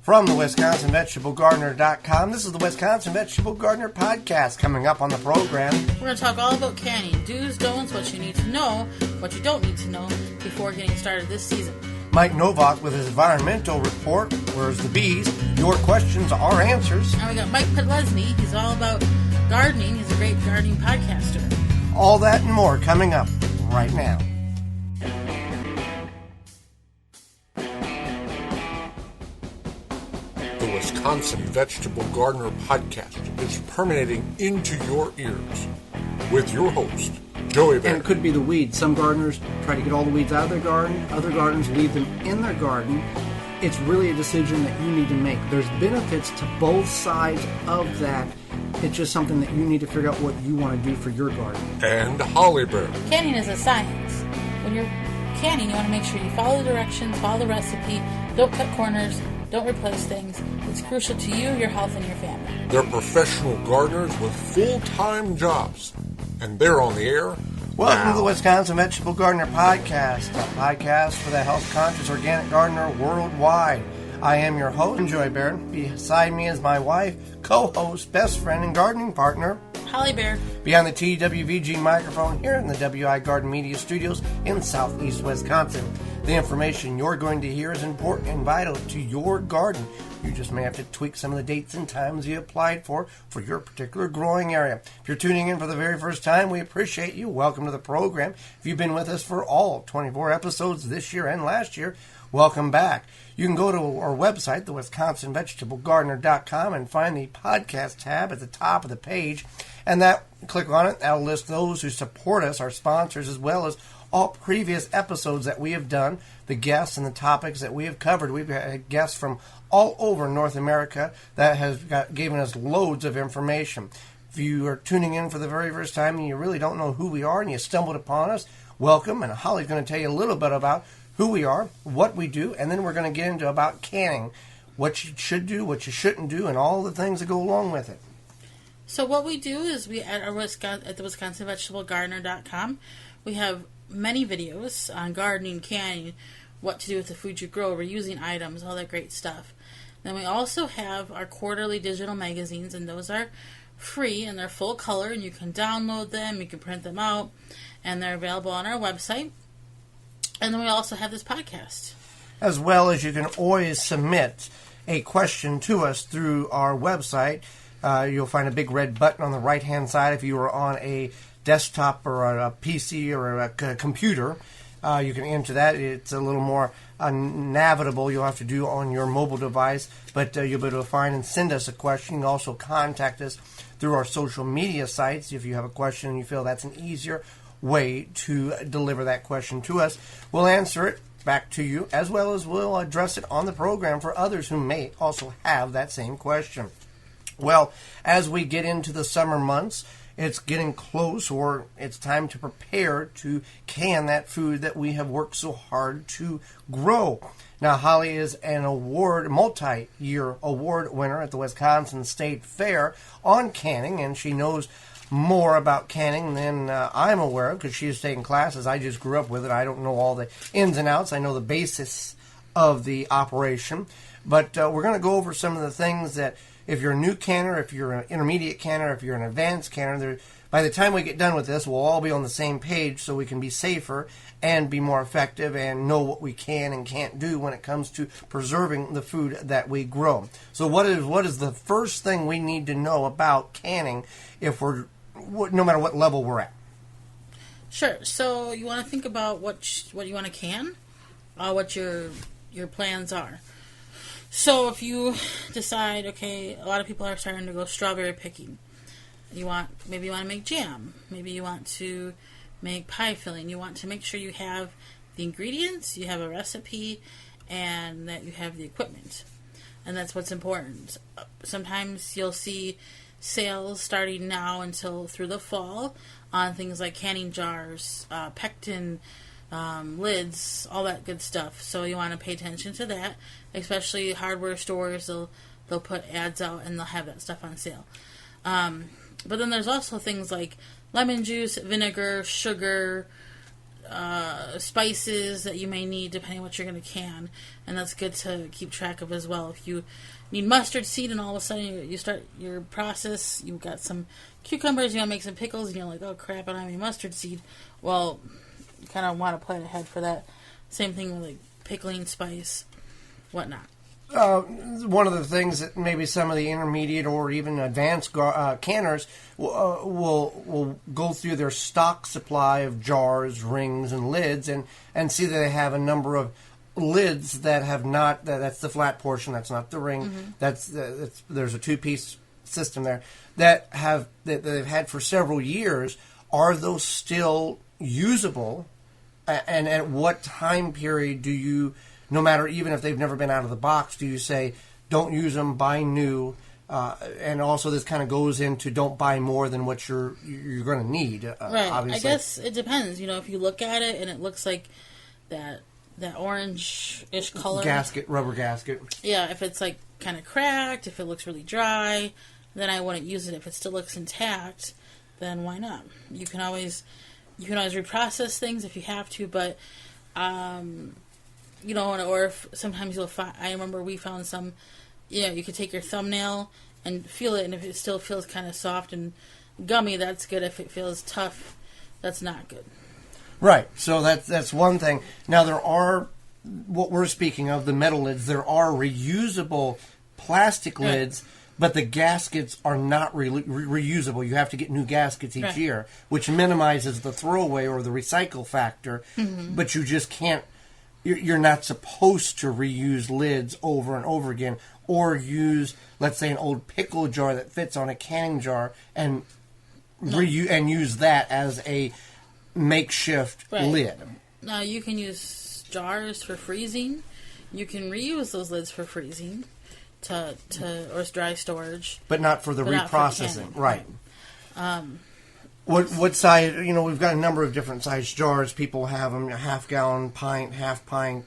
From the WisconsinVegetableGardener.com, this is the Wisconsin Vegetable Gardener Podcast. Coming up on the program, we're going to talk all about canning. Do's, don'ts, what you need to know, what you don't need to know before getting started this season. Mike Novak with his environmental report, Where's the Bees? Your questions, our answers. And we got Mike Podlesney. He's all about gardening. He's a great gardening podcaster. All that and more coming up right now. The Wisconsin Vegetable Gardener Podcast is permeating into your ears with your host, Joey Bear. And it could be the weeds. Some gardeners try to get all the weeds out of their garden. Other gardeners leave them in their garden. It's really a decision that you need to make. There's benefits to both sides of that. It's just something that you need to figure out what you want to do for your garden. And Holly Bear. Canning is a science. When you're canning, you want to make sure you follow the directions, follow the recipe, don't cut corners, don't replace things. It's crucial to you, your health, and your family. They're professional gardeners with full-time jobs, and they're on the air. Welcome to the Wisconsin Vegetable Gardener Podcast, a podcast for the health-conscious organic gardener worldwide. I am your host, Joey Bear. Beside me is my wife, co-host, best friend, and gardening partner, Holly Bear. Behind the TWVG microphone here in the WI Garden Media Studios in southeast Wisconsin. The information you're going to hear is important and vital to your garden. You just may have to tweak some of the dates and times you applied for your particular growing area. If you're tuning in for the very first time, we appreciate you. Welcome to the program. If you've been with us for all 24 episodes this year and last year, welcome back. You can go to our website, the WisconsinVegetableGardener.com, and find the podcast tab at the top of the page. And click on it. That'll list those who support us, our sponsors, as well as all previous episodes that we have done, the guests and the topics that we have covered. We've had guests from all over North America that has given us loads of information. If you are tuning in for the very first time and you really don't know who we are and you stumbled upon us, welcome. And Holly's going to tell you a little bit about who we are, what we do, and then we're going to get into about canning, what you should do, what you shouldn't do, and all the things that go along with it. So what we do is we at the WisconsinVegetableGardener.com, we have many videos on gardening, canning, what to do with the food you grow, reusing items, all that great stuff. Then we also have our quarterly digital magazines, and those are free and they're full color, and you can download them, you can print them out, and they're available on our website. And then we also have this podcast. As well as you can always submit a question to us through our website. You'll find a big red button on the right-hand side if you are on a desktop or a PC or a computer. You can enter that. It's a little more navigable. You'll have to do on your mobile device, but you'll be able to find and send us a question. You can also contact us through our social media sites if you have a question and you feel that's an easier way to deliver that question to us. We'll answer it back to you, as well as we'll address it on the program for others who may also have that same question. Well, as we get into the summer months, it's getting close, or it's time to prepare to can that food that we have worked so hard to grow. Now, Holly is an multi-year award winner at the Wisconsin State Fair on canning, and she knows more about canning than I'm aware of because she has taken classes. I just grew up with it. I don't know all the ins and outs. I know the basis of the operation. But we're going to go over some of the things that if you're a new canner, if you're an intermediate canner, if you're an advanced canner, by the time we get done with this, we'll all be on the same page so we can be safer and be more effective and know what we can and can't do when it comes to preserving the food that we grow. So what is the first thing we need to know about canning if no matter what level we're at? Sure. So you want to think about what you want to can, what your plans are. So if you decide, okay, a lot of people are starting to go strawberry picking. Maybe you want to make jam. Maybe you want to make pie filling. You want to make sure you have the ingredients, you have a recipe, and that you have the equipment. And that's what's important. Sometimes you'll see sales starting now until through the fall on things like canning jars, pectin, lids, all that good stuff. So you want to pay attention to that, especially hardware stores. They'll put ads out and they'll have that stuff on sale. But then there's also things like lemon juice, vinegar, sugar, spices that you may need depending on what you're going to can, and that's good to keep track of as well. If you need mustard seed and all of a sudden you start your process, you've got some cucumbers, you want to make some pickles, and you're like, oh crap, I don't have any mustard seed. Well, you kind of want to plan ahead for that. Same thing with like pickling spice, whatnot. One of the things that maybe some of the intermediate or even advanced canners will go through their stock supply of jars, rings, and lids and see that they have a number of lids that have not, that's the flat portion, that's not the ring, there's a two-piece system there, that they've had for several years. Are those still usable? And at what time period do you, no matter even if they've never been out of the box, do you say, don't use them, buy new? And also this kind of goes into don't buy more than what you're going to need. Right. Obviously. I guess it depends. If you look at it and it looks like that orange-ish color. Rubber gasket. Yeah, if it's like kind of cracked, if it looks really dry, then I wouldn't use it. If it still looks intact, then why not? You can always reprocess things if you have to, but or if sometimes you'll find. I remember we found some. You could take your thumbnail and feel it, and if it still feels kind of soft and gummy, that's good. If it feels tough, that's not good. Right. So that's one thing. Now there are what we're speaking of, the metal lids. There are reusable plastic lids. But the gaskets are not reusable. You have to get new gaskets each year, which minimizes the throwaway or the recycle factor. Mm-hmm. But you just can't, you're not supposed to reuse lids over and over again, or use, let's say, an old pickle jar that fits on a canning jar and use that as a makeshift lid. Now, you can use jars for freezing. You can reuse those lids for freezing. Or dry storage, but not for the reprocessing, right? What size? We've got a number of different size jars. People have them: half-gallon, pint, half-pint,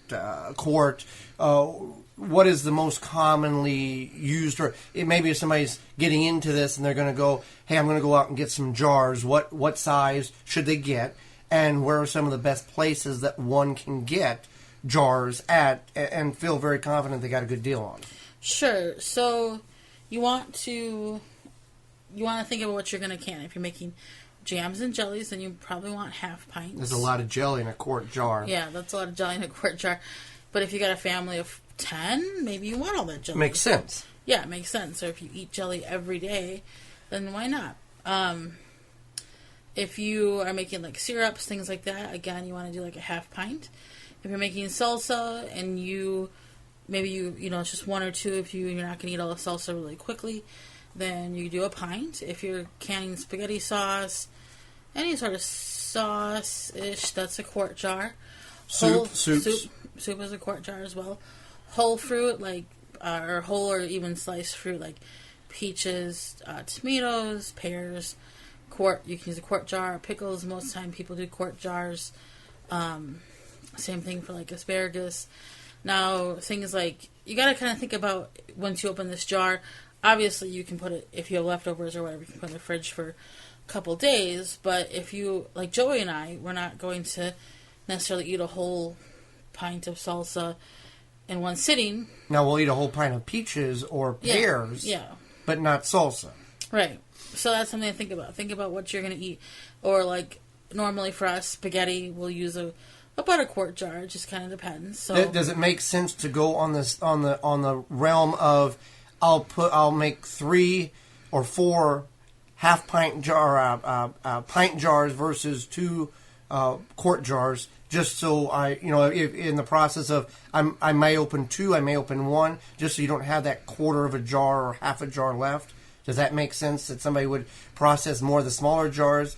quart. What is the most commonly used? Or maybe if somebody's getting into this and they're going to go, "Hey, I'm going to go out and get some jars." What size should they get? And where are some of the best places that one can get jars at and feel very confident they got a good deal on? Sure. So you want to think about what you're going to can. If you're making jams and jellies, then you probably want half pints. There's a lot of jelly in a quart jar. Yeah, that's a lot of jelly in a quart jar. But if you got a family of 10, maybe you want all that jelly. Makes sense. Yeah, it makes sense. Or if you eat jelly every day, then why not? If you are making like syrups, things like that, again, you want to do like a half pint. If you're making salsa and maybe it's just one or two. If you're not going to eat all the salsa really quickly, then you do a pint. If you're canning spaghetti sauce, any sort of sauce-ish, that's a quart jar. Soup is a quart jar as well. Whole fruit, or whole or even sliced fruit, like peaches, tomatoes, pears, quart. You can use a quart jar. Pickles, most of the time people do quart jars. Same thing for like asparagus. Now, things like, you got to kind of think about, once you open this jar, obviously you can put it, if you have leftovers or whatever, you can put it in the fridge for a couple days, but if you, like Joey and I, we're not going to necessarily eat a whole pint of salsa in one sitting. Now, we'll eat a whole pint of peaches or pears, but not salsa. Right. So that's something to think about. Think about what you're going to eat. Or like, normally for us, spaghetti, we'll use about a quart jar. It just kind of depends. So does it make sense to go on the realm of I'll make 3 or 4 half pint pint jars versus 2 quart jars, just so if in the process of I may open 2, I may open 1, just so you don't have that quarter of a jar or half a jar left. Does that make sense that somebody would process more of the smaller jars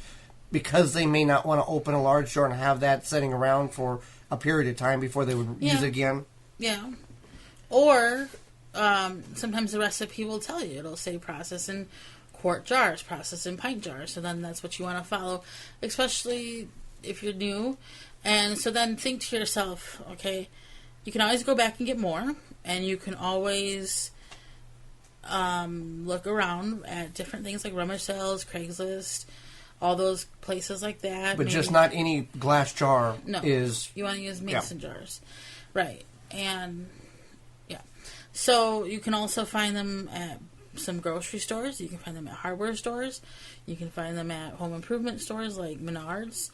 because they may not want to open a large jar and have that sitting around for a period of time before they would use it again? Yeah. Or sometimes the recipe will tell you. It'll say process in quart jars, process in pint jars. So then that's what you want to follow, especially if you're new. And so then think to yourself, okay, you can always go back and get more, and you can always look around at different things like rummage sales, Craigslist, all those places like that. But maybe. just not any glass jar No, is... you want to use mason jars. Right. And, yeah. So you can also find them at some grocery stores. You can find them at hardware stores. You can find them at home improvement stores like Menards.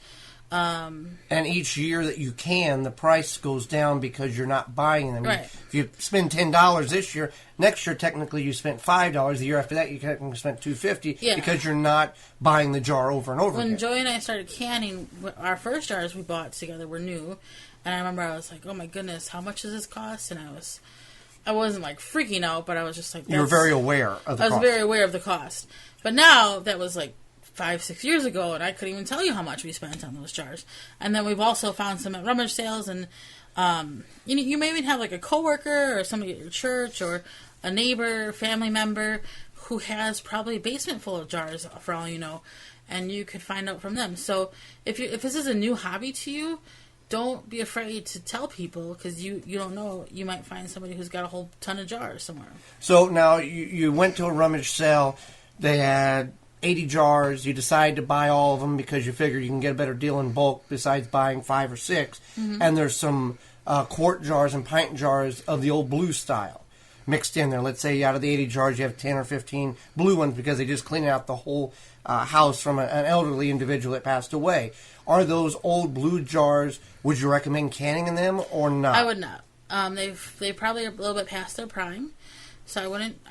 And each year that you can, the price goes down because you're not buying them. Right. If you spend $10 this year, next year technically you spent $5. The year after that you technically spent $2.50 because you're not buying the jar over and over again. When Joey and I started canning, our first jars we bought together were new, and I remember I was like, "Oh my goodness, how much does this cost?" And I wasn't like freaking out, but I was just like, you were very aware of the cost. I was very aware of the cost. But now that was like 5-6 years ago, and I couldn't even tell you how much we spent on those jars. And then we've also found some at rummage sales, and you may even have like a coworker or somebody at your church or a neighbor, family member who has probably a basement full of jars for all you know, and you could find out from them. So if this is a new hobby to you, don't be afraid to tell people, because you don't know, you might find somebody who's got a whole ton of jars somewhere. So now you went to a rummage sale, they had 80 jars, you decided to buy all of them because you figured you can get a better deal in bulk besides buying 5 or 6. Mm-hmm. And there's some quart jars and pint jars of the old blue style mixed in there. Let's say out of the 80 jars you have 10 or 15 blue ones because they just cleaned out the whole house from an elderly individual that passed away. Are those old blue jars, would you recommend canning in them or not? I would not. They probably are a little bit past their prime. So I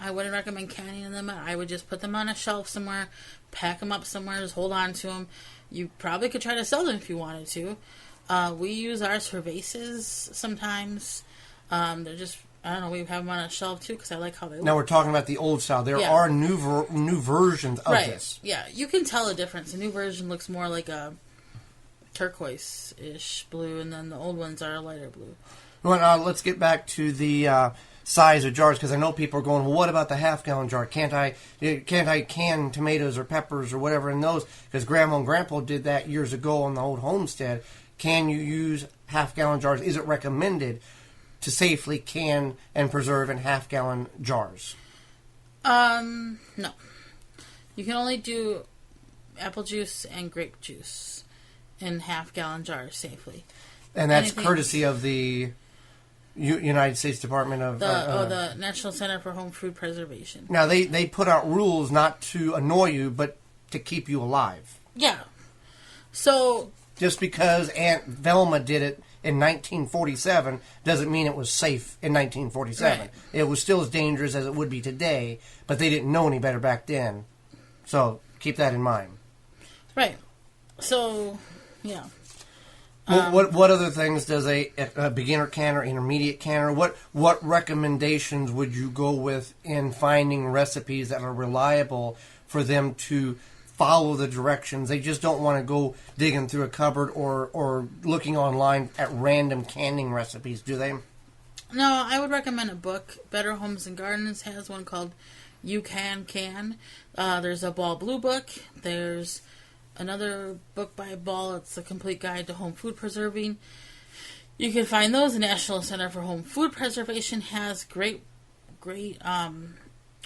wouldn't recommend canning in them. I would just put them on a shelf somewhere, pack them up somewhere, just hold on to them. You probably could try to sell them if you wanted to. We use ours for vases sometimes. They're just, I don't know, we have them on a shelf too because I like how they look. Now we're talking about the old style. There are new versions of this. Yeah, you can tell a difference. The new version looks more like a turquoise-ish blue, and then the old ones are a lighter blue. Well, let's get back to the size of jars, because I know people are going, well, what about the half-gallon jar? Can't I can tomatoes or peppers or whatever in those? Because Grandma and Grandpa did that years ago on the old homestead. Can you use half-gallon jars? Is it recommended to safely can and preserve in half-gallon jars? No. You can only do apple juice and grape juice in half-gallon jars safely. And that's courtesy of the United States Department of... the National Center for Home Food Preservation. Now, they put out rules not to annoy you, but to keep you alive. Yeah. So... Just because Aunt Velma did it in 1947 doesn't mean it was safe in 1947. Right. It was still as dangerous as it would be today, but they didn't know any better back then. So, keep that in mind. Right. So, yeah. What other things does a beginner canner, intermediate canner, what recommendations would you go with in finding recipes that are reliable for them to follow the directions? They just don't want to go digging through a cupboard or looking online at random canning recipes, do they? No, I would recommend a book. Better Homes and Gardens has one called You Can Can. There's a Ball Blue book. There's another book by Ball. It's a complete guide to home food preserving. You can find those. The National Center for Home Food Preservation has great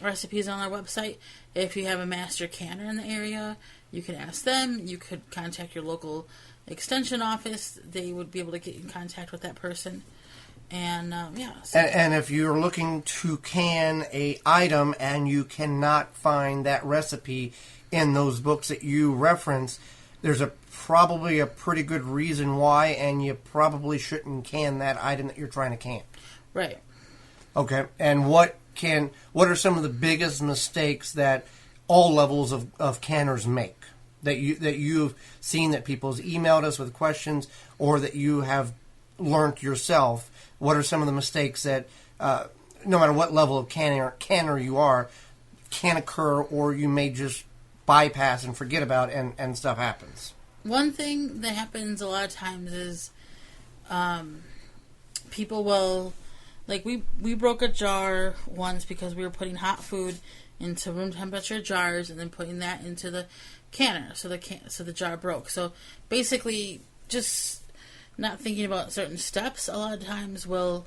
recipes on their website. If you have a master canner in the area, you can ask them. You could contact your local extension office. They would be able to get in contact with that person. And, So. And if you're looking to can a item and you cannot find that recipe in those books that you reference, there's probably a pretty good reason why, and you probably shouldn't can that item that you're trying to can. Right. Okay. And what are some of the biggest mistakes that all levels of canners make that you've seen that people's emailed us with questions or that you have learned yourself? What are some of the mistakes that no matter what level of canner you are can occur, or you may just bypass and forget about and stuff happens? One thing that happens a lot of times is people will, like we broke a jar once because we were putting hot food into room temperature jars and then putting that into the canner, so the jar broke. So basically, just not thinking about certain steps a lot of times will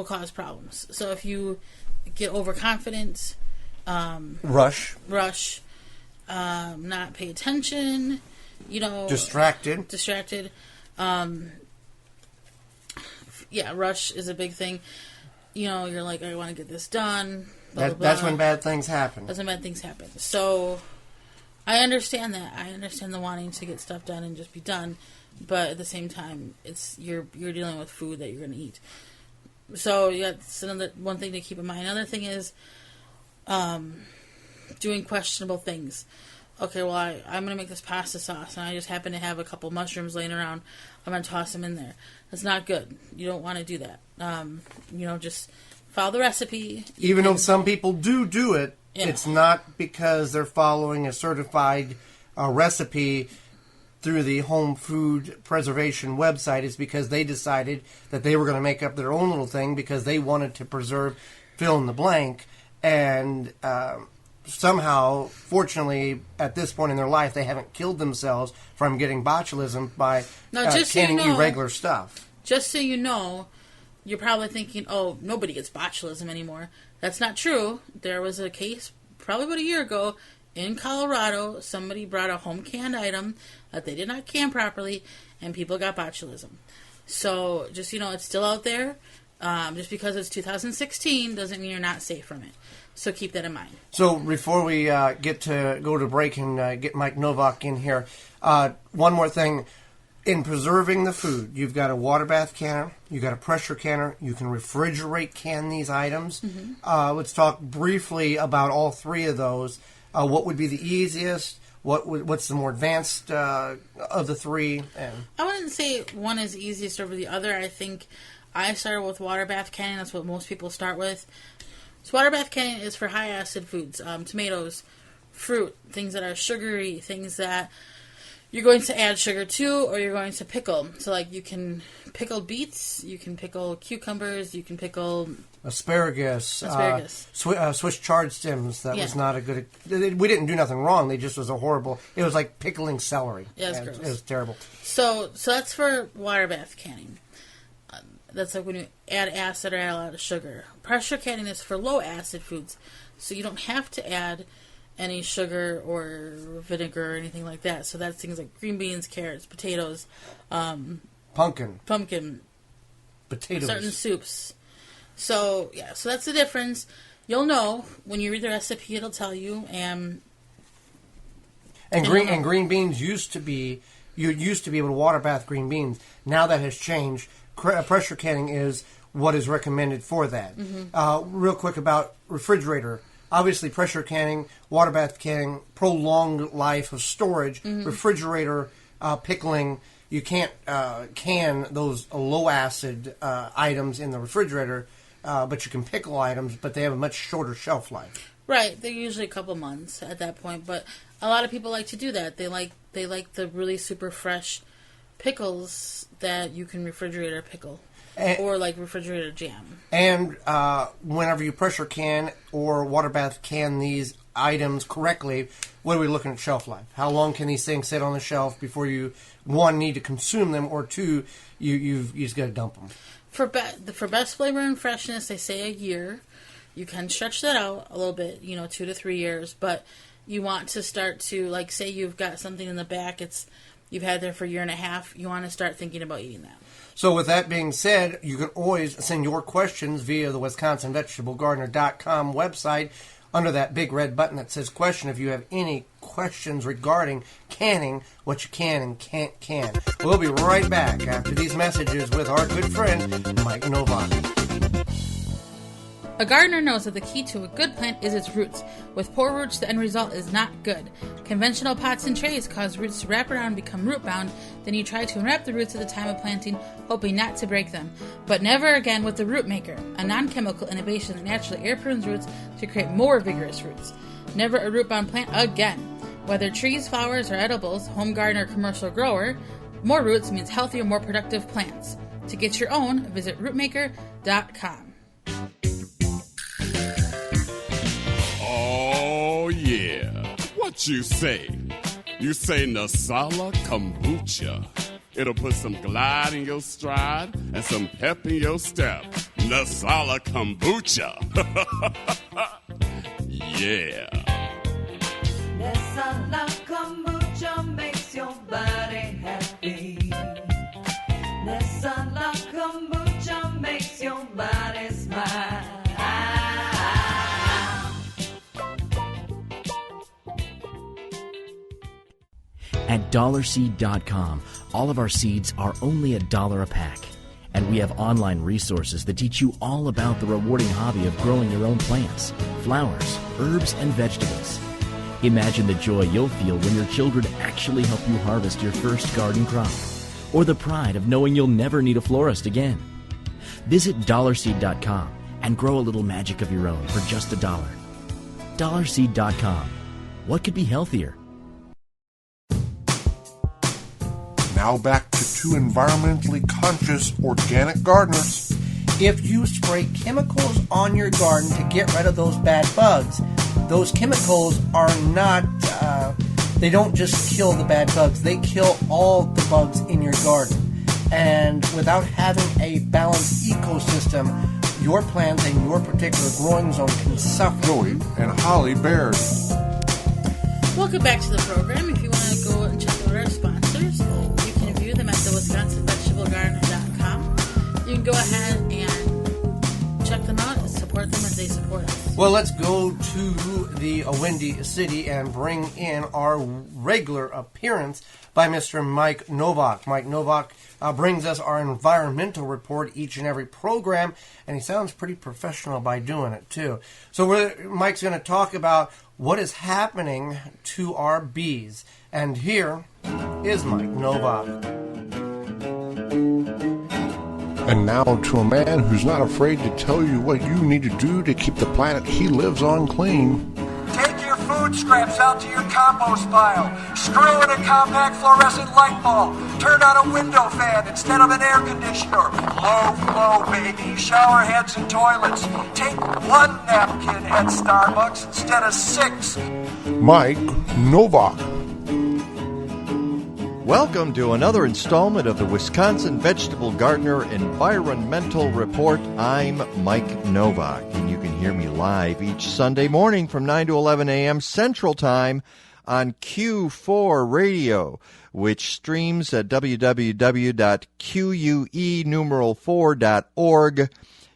cause problems. So if you get overconfident, rush, not pay attention, distracted. Rush is a big thing. You're like, I want to get this done. Blah, blah, That's blah. when bad things happen. That's when bad things happen. So I understand that. I understand the wanting to get stuff done and just be done. But at the same time, you're dealing with food that you're going to eat. So that's one thing to keep in mind. Another thing is doing questionable things. Okay, well, I'm going to make this pasta sauce, and I just happen to have a couple mushrooms laying around. I'm going to toss them in there. That's not good. You don't want to do that. Just follow the recipe. Even though some people do it, it's not because they're following a certified recipe through the home food preservation website. It's because they decided that they were going to make up their own little thing because they wanted to preserve fill in the blank. And somehow, fortunately, at this point in their life, they haven't killed themselves from getting botulism by canning irregular stuff. Just so you know, you're probably thinking, oh, nobody gets botulism anymore. That's not true. There was a case probably about a year ago in Colorado. Somebody brought a home canned item that they did not can properly, and people got botulism. So just, it's still out there. Just because it's 2016 doesn't mean you're not safe from it. So keep that in mind. So before we go to break and get Mike Novak in here, one more thing. In preserving the food, you've got a water bath canner, you've got a pressure canner, you can refrigerate can these items. Mm-hmm. Let's talk briefly about all three of those. What would be the easiest? What's the more advanced of the three? I wouldn't say one is easiest over the other. I think I started with water bath canning. That's what most people start with. So water bath canning is for high acid foods, tomatoes, fruit, things that are sugary, things that you're going to add sugar to, or you're going to pickle. So, like, you can pickle beets, you can pickle cucumbers, you can pickle asparagus. Swiss chard stems. That was not a good. We didn't do nothing wrong. They just was a horrible. It was like pickling celery. Yeah, it was gross. It was terrible. So that's for water bath canning. That's like when you add acid or add a lot of sugar. Pressure canning is for low acid foods, so you don't have to add any sugar or vinegar or anything like that. So that's things like green beans, carrots, potatoes, pumpkin, potatoes, certain soups. So that's the difference. You'll know when you read the recipe; it'll tell you. And green beans used to be able to water bath green beans. Now that has changed. Pressure canning is what is recommended for that. Mm-hmm. Real quick about refrigerator. Obviously, pressure canning, water bath canning, prolonged life of storage, refrigerator pickling. You can't can those low-acid items in the refrigerator, but you can pickle items, but they have a much shorter shelf life. Right. They're usually a couple months at that point, but a lot of people like to do that. They like the really super fresh pickles that you can refrigerate or pickle. Or like refrigerator jam. And whenever you pressure can or water bath can these items correctly, what are we looking at shelf life? How long can these things sit on the shelf before you, one, need to consume them, or two, you just got to dump them? For best flavor and freshness, they say a year. You can stretch that out a little bit, 2 to 3 years, but you want to start to, like, say you've got something in the back, you've had there for a year and a half, you want to start thinking about eating that. So with that being said, you can always send your questions via the WisconsinVegetableGardener.com website under that big red button that says question if you have any questions regarding canning, what you can and can't can. We'll be right back after these messages with our good friend, Mike Novak. A gardener knows that the key to a good plant is its roots. With poor roots, the end result is not good. Conventional pots and trays cause roots to wrap around and become root-bound. Then you try to unwrap the roots at the time of planting, hoping not to break them. But never again with the Root Maker, a non-chemical innovation that naturally air prunes roots to create more vigorous roots. Never a root-bound plant again. Whether trees, flowers, or edibles, home garden or commercial grower, more roots means healthier, more productive plants. To get your own, visit rootmaker.com. Oh, yeah. What you say? You say Nasala Kombucha. It'll put some glide in your stride and some pep in your step. Nasala Kombucha. Yeah. Nessala kombucha makes your body happy. Nessala kombucha makes your body smile. At dollarseed.com, all of our seeds are only $1 a pack. And we have online resources that teach you all about the rewarding hobby of growing your own plants, flowers, herbs, and vegetables. Imagine the joy you'll feel when your children actually help you harvest your first garden crop, or the pride of knowing you'll never need a florist again. Visit dollarseed.com and grow a little magic of your own for just $1. Dollarseed.com. What could be healthier? Now back to two environmentally conscious organic gardeners. If you spray chemicals on your garden to get rid of those bad bugs, those chemicals are not, they don't just kill the bad bugs, they kill all the bugs in your garden. And without having a balanced ecosystem, your plants in your particular growing zone can suffer. Joey and Holly Baird. Welcome back to the program. If you want to go and check out our sponsors, you can view them at the WisconsinVegetableGardener.com. You can go ahead and check them out and support them as they support us. Well, let's go to the Windy City and bring in our regular appearance by Mr. Mike Novak. Mike Novak brings us our environmental report each and every program, and he sounds pretty professional by doing it, too. So Mike's going to talk about what is happening to our bees. And here is Mike Novak. And now to a man who's not afraid to tell you what you need to do to keep the planet he lives on clean. Take your food scraps out to your compost pile. Screw in a compact fluorescent light bulb. Turn on a window fan instead of an air conditioner. Low flow, baby. Shower heads and toilets. Take one napkin at Starbucks instead of 6. Mike Novak. Welcome to another installment of the Wisconsin Vegetable Gardener Environmental Report. I'm Mike Novak, and you can hear me live each Sunday morning from 9 to 11 a.m. Central Time on Q4 Radio, which streams at www.QUE4.org.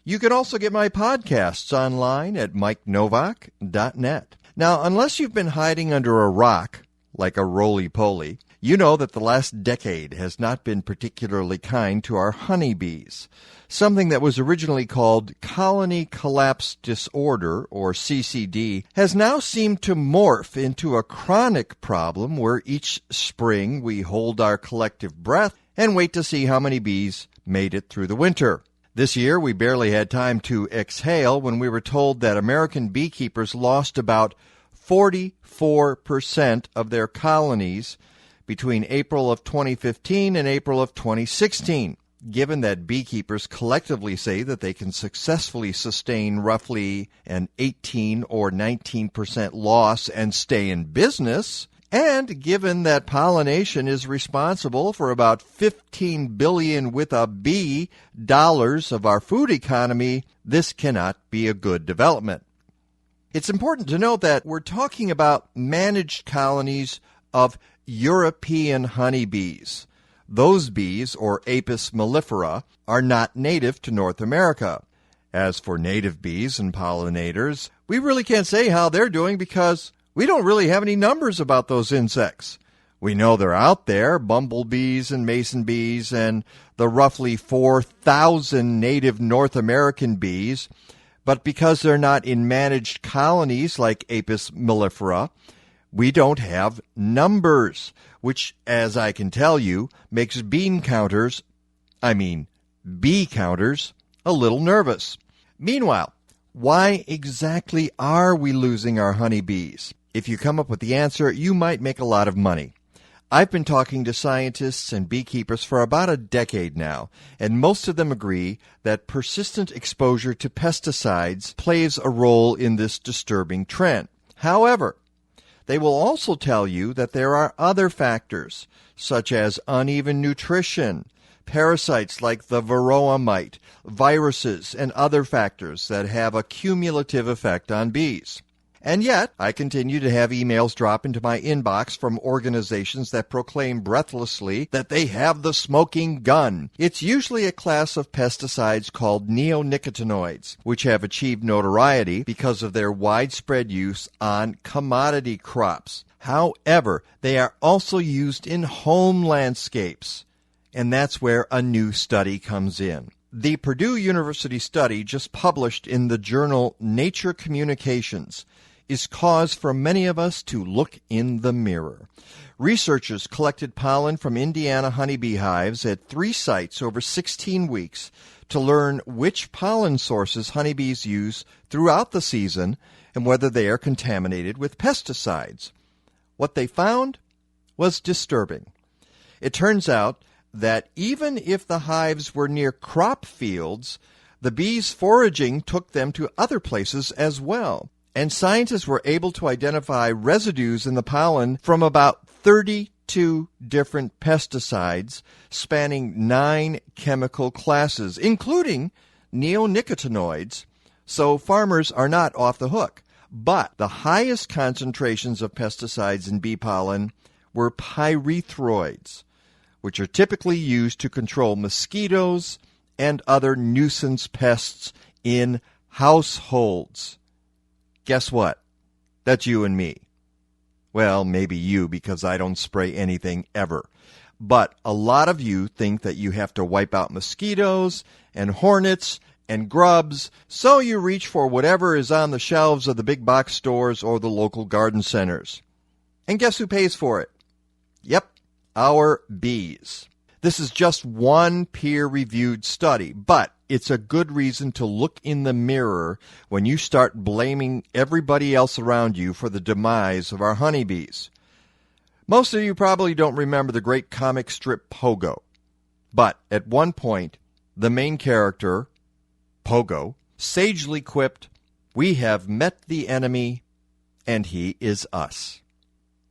You can also get my podcasts online at mikenovak.net. Now, unless you've been hiding under a rock, like a roly-poly, you know that the last decade has not been particularly kind to our honeybees. Something that was originally called colony collapse disorder, or CCD, has now seemed to morph into a chronic problem where each spring we hold our collective breath and wait to see how many bees made it through the winter. This year, we barely had time to exhale when we were told that American beekeepers lost about 44% of their colonies between April of 2015 and April of 2016, given that beekeepers collectively say that they can successfully sustain roughly an 18 or 19% loss and stay in business, and given that pollination is responsible for about $15 billion with a B dollars of our food economy, this cannot be a good development. It's important to note that we're talking about managed colonies of European honeybees. Those bees, or Apis mellifera, are not native to North America. As for native bees and pollinators, we really can't say how they're doing because we don't really have any numbers about those insects. We know they're out there, bumblebees and mason bees and the roughly 4,000 native North American bees, but because they're not in managed colonies like Apis mellifera, we don't have numbers, which, as I can tell you, makes bee counters, a little nervous. Meanwhile, why exactly are we losing our honeybees? If you come up with the answer, you might make a lot of money. I've been talking to scientists and beekeepers for about a decade now, and most of them agree that persistent exposure to pesticides plays a role in this disturbing trend. However, they will also tell you that there are other factors, such as uneven nutrition, parasites like the varroa mite, viruses, and other factors that have a cumulative effect on bees. And yet, I continue to have emails drop into my inbox from organizations that proclaim breathlessly that they have the smoking gun. It's usually a class of pesticides called neonicotinoids, which have achieved notoriety because of their widespread use on commodity crops. However, they are also used in home landscapes, and that's where a new study comes in. The Purdue University study just published in the journal Nature Communications is cause for many of us to look in the mirror. Researchers collected pollen from Indiana honeybee hives at 3 sites over 16 weeks to learn which pollen sources honeybees use throughout the season and whether they are contaminated with pesticides. What they found was disturbing. It turns out that even if the hives were near crop fields, the bees foraging took them to other places as well. And scientists were able to identify residues in the pollen from about 32 different pesticides spanning 9 chemical classes, including neonicotinoids, so farmers are not off the hook. But the highest concentrations of pesticides in bee pollen were pyrethroids, which are typically used to control mosquitoes and other nuisance pests in households. Guess what? That's you and me. Well, maybe you, because I don't spray anything ever. But a lot of you think that you have to wipe out mosquitoes and hornets and grubs, so you reach for whatever is on the shelves of the big box stores or the local garden centers. And guess who pays for it? Yep, our bees. This is just one peer-reviewed study, but it's a good reason to look in the mirror when you start blaming everybody else around you for the demise of our honeybees. Most of you probably don't remember the great comic strip Pogo, but at one point, the main character, Pogo, sagely quipped, "We have met the enemy, and he is us."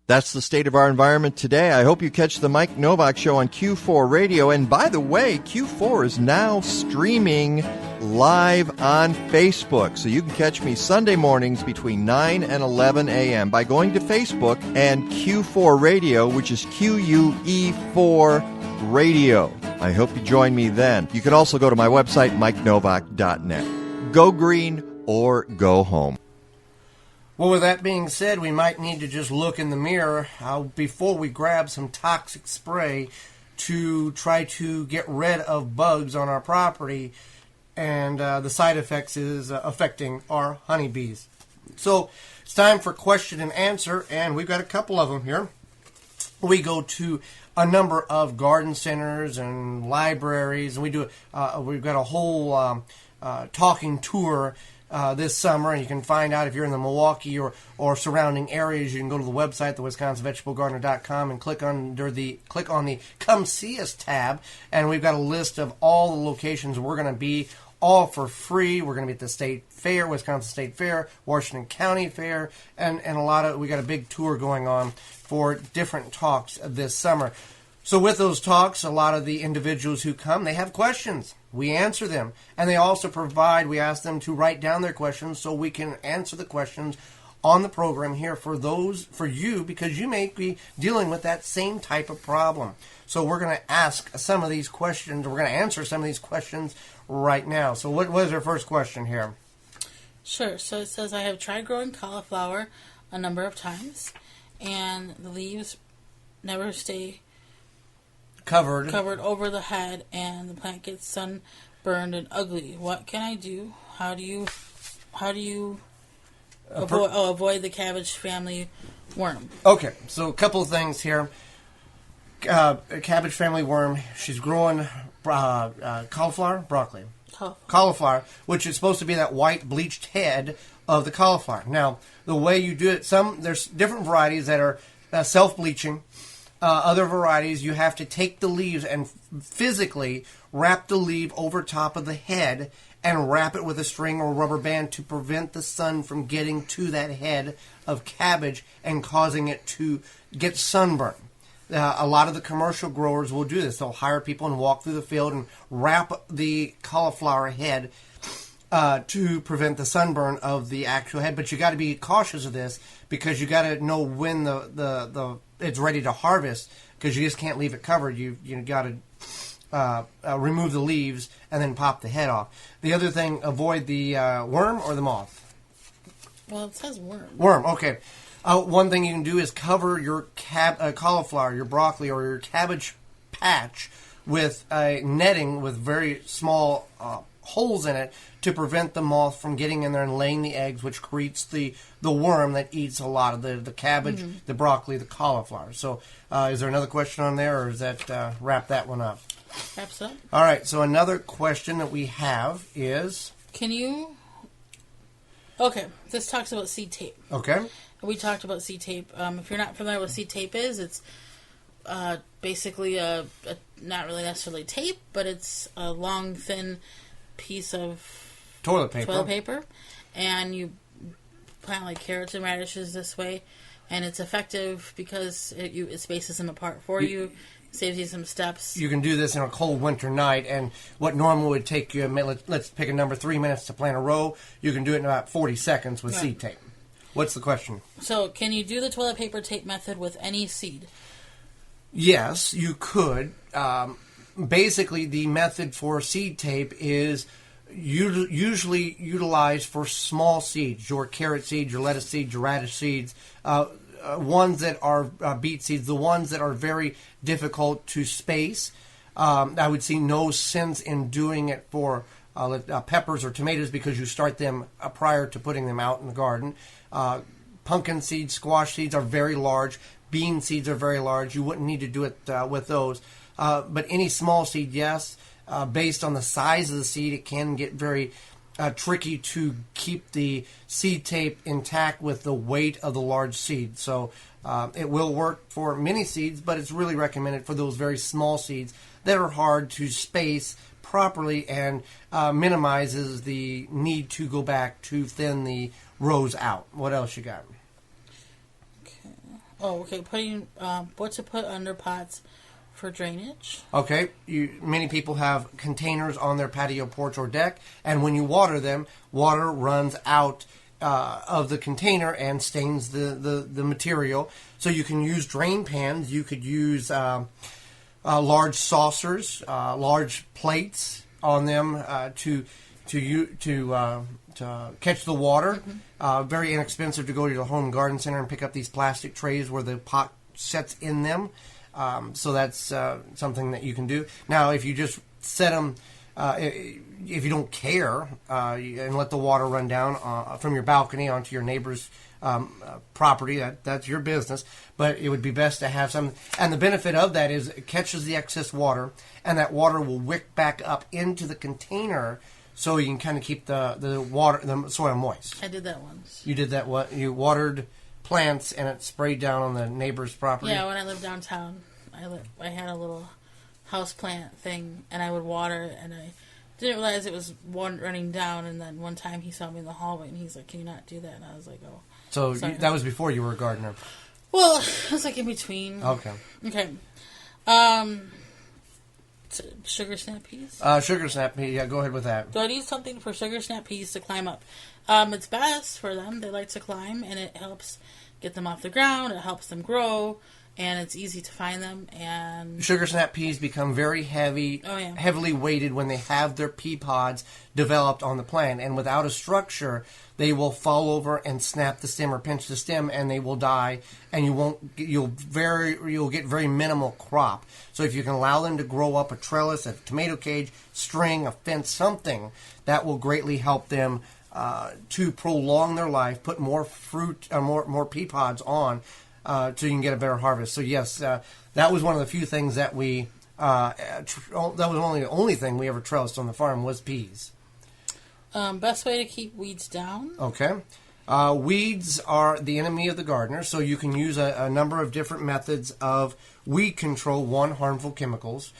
That's the state of our environment today. I hope you catch the Mike Novak Show on Q4 Radio. And by the way, Q4 is now streaming live on Facebook. So you can catch me Sunday mornings between 9 and 11 a.m. by going to Facebook and Q4 Radio, which is QUE4 Radio. I hope you join me then. You can also go to my website, MikeNovak.net. Go green or go home. Well, with that being said, we might need to just look in the mirror before we grab some toxic spray to try to get rid of bugs on our property, and the side effects is affecting our honeybees. So it's time for question and answer, and we've got a couple of them here. We go to a number of garden centers and libraries, and we've got a whole talking tour this summer, and you can find out if you're in the Milwaukee or surrounding areas. You can go to the website, thewisconsinvegetablegardener.com, and click on the Come See Us tab, and we've got a list of all the locations we're going to be, all for free. We're going to be at the State Fair, Wisconsin State Fair, Washington County Fair, and we got a big tour going on for different talks this summer. So with those talks, a lot of the individuals who come, they have questions. We answer them. And they also we ask them to write down their questions so we can answer the questions on the program here for you, because you may be dealing with that same type of problem. So we're going to ask some of these questions. We're going to answer some of these questions right now. So what is our first question here? Sure. So it says, I have tried growing cauliflower a number of times, and the leaves never stay covered over the head, and the plant gets sunburned and ugly. What can I do? How do you avoid the cabbage family worm? Okay, so a couple of things here. Cabbage family worm. She's growing cauliflower, broccoli. Cauliflower, which is supposed to be that white bleached head of the cauliflower. Now, the way you do it, there's different varieties that are self-bleaching. Other varieties, you have to take the leaves and physically wrap the leaf over top of the head and wrap it with a string or rubber band to prevent the sun from getting to that head of cabbage and causing it to get sunburned. A lot of the commercial growers will do this. They'll hire people and walk through the field and wrap the cauliflower head to prevent the sunburn of the actual head. But you got to be cautious of this because you got to know when the it's ready to harvest, because you just can't leave it covered. You got to remove the leaves and then pop the head off. The other thing, avoid the worm or the moth. Well, it says worm. Worm, okay. One thing you can do is cover your cauliflower, your broccoli, or your cabbage patch with netting with very small holes in it to prevent the moth from getting in there and laying the eggs, which creates the worm that eats a lot of the cabbage, the broccoli, the cauliflower. So is there another question on there, or does that wrap that one up? Wraps up. All right, so another question that we have is... Can you... Okay, this talks about seed tape. Okay. We talked about seed tape. If you're not familiar with seed tape it's basically a not really necessarily tape, but it's a long, thin piece of toilet paper, and you plant like carrots and radishes this way, and it's effective because it spaces them apart for you. Saves you some steps. You can do this in a cold winter night, and what normally would take you, let's pick a number, 3 minutes to plant a row, you can do it in about 40 seconds with seed tape. What's the question? So, can you do the toilet paper tape method with any seed? Yes, you could. Basically, the method for seed tape is usually utilized for small seeds, your carrot seeds, your lettuce seeds, your radish seeds, ones that are beet seeds, the ones that are very difficult to space. I would see no sense in doing it for peppers or tomatoes because you start them prior to putting them out in the garden. Pumpkin seeds, squash seeds are very large. Bean seeds are very large. You wouldn't need to do it with those. But any small seed, yes. Based on the size of the seed, it can get very tricky to keep the seed tape intact with the weight of the large seed. So it will work for many seeds, but it's really recommended for those very small seeds that are hard to space properly and minimizes the need to go back to thin the rows out. What else you got? Okay. Putting what to put under pots for drainage. Okay, many people have containers on their patio, porch, or deck, and when you water them, water runs out of the container and stains the material. So you can use drain pans. You could use large saucers, large plates on them to catch the water. Very inexpensive to go to the home garden center and pick up these plastic trays where the pot sets in them. So that's something that you can do. Now, if you just set them, if you don't care, and let the water run down from your balcony onto your neighbor's property, that's your business. But it would be best to have some. And the benefit of that is it catches the excess water, and that water will wick back up into the container, so you can kind of keep the soil moist. I did that once. You did that? What? You watered plants and it sprayed down on the neighbor's property? Yeah, when I lived downtown, I had a little house plant thing, and I would water it, and I didn't realize it was running down, and then one time he saw me in the hallway, and he's like, "Can you not do that?" And I was like, "Oh." So that was before you were a gardener? Well, it was like in between. Okay. Sugar snap peas? Sugar snap peas, yeah, go ahead with that. Do I need something for sugar snap peas to climb up? It's best for them. They like to climb, and it helps get them off the ground. It helps them grow, and it's easy to find them. And sugar snap peas become very heavily weighted when they have their pea pods developed on the plant, and without a structure, they will fall over and snap the stem or pinch the stem, and they will die. And you'll get very minimal crop. So if you can allow them to grow up a trellis, a tomato cage, string, a fence, something that will greatly help them to prolong their life, put more fruit, more pea pods on, so you can get a better harvest. So yes, that was one of the few things that we that was the only thing we ever trellised on the farm was peas. Best way to keep weeds down? Okay. Weeds are the enemy of the gardener, so you can use a number of different methods of weed control. One, harmful chemicals.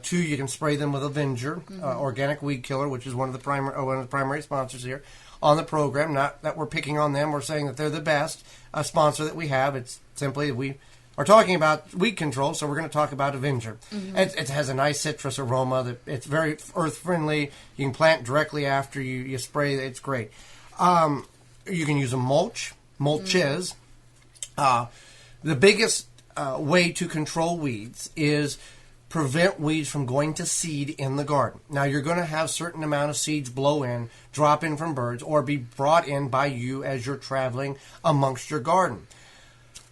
Two, you can spray them with Avenger, organic weed killer, which is one of the primary sponsors here on the program. Not that we're picking on them. We're saying that they're the best sponsor that we have. It's simply we are talking about weed control, so we're going to talk about Avenger. It has a nice citrus aroma. It's very earth-friendly. You can plant directly after you spray. It's great. You can use a mulches. The biggest way to control weeds is prevent weeds from going to seed in the garden. Now, you're going to have a certain amount of seeds drop in from birds, or be brought in by you as you're traveling amongst your garden.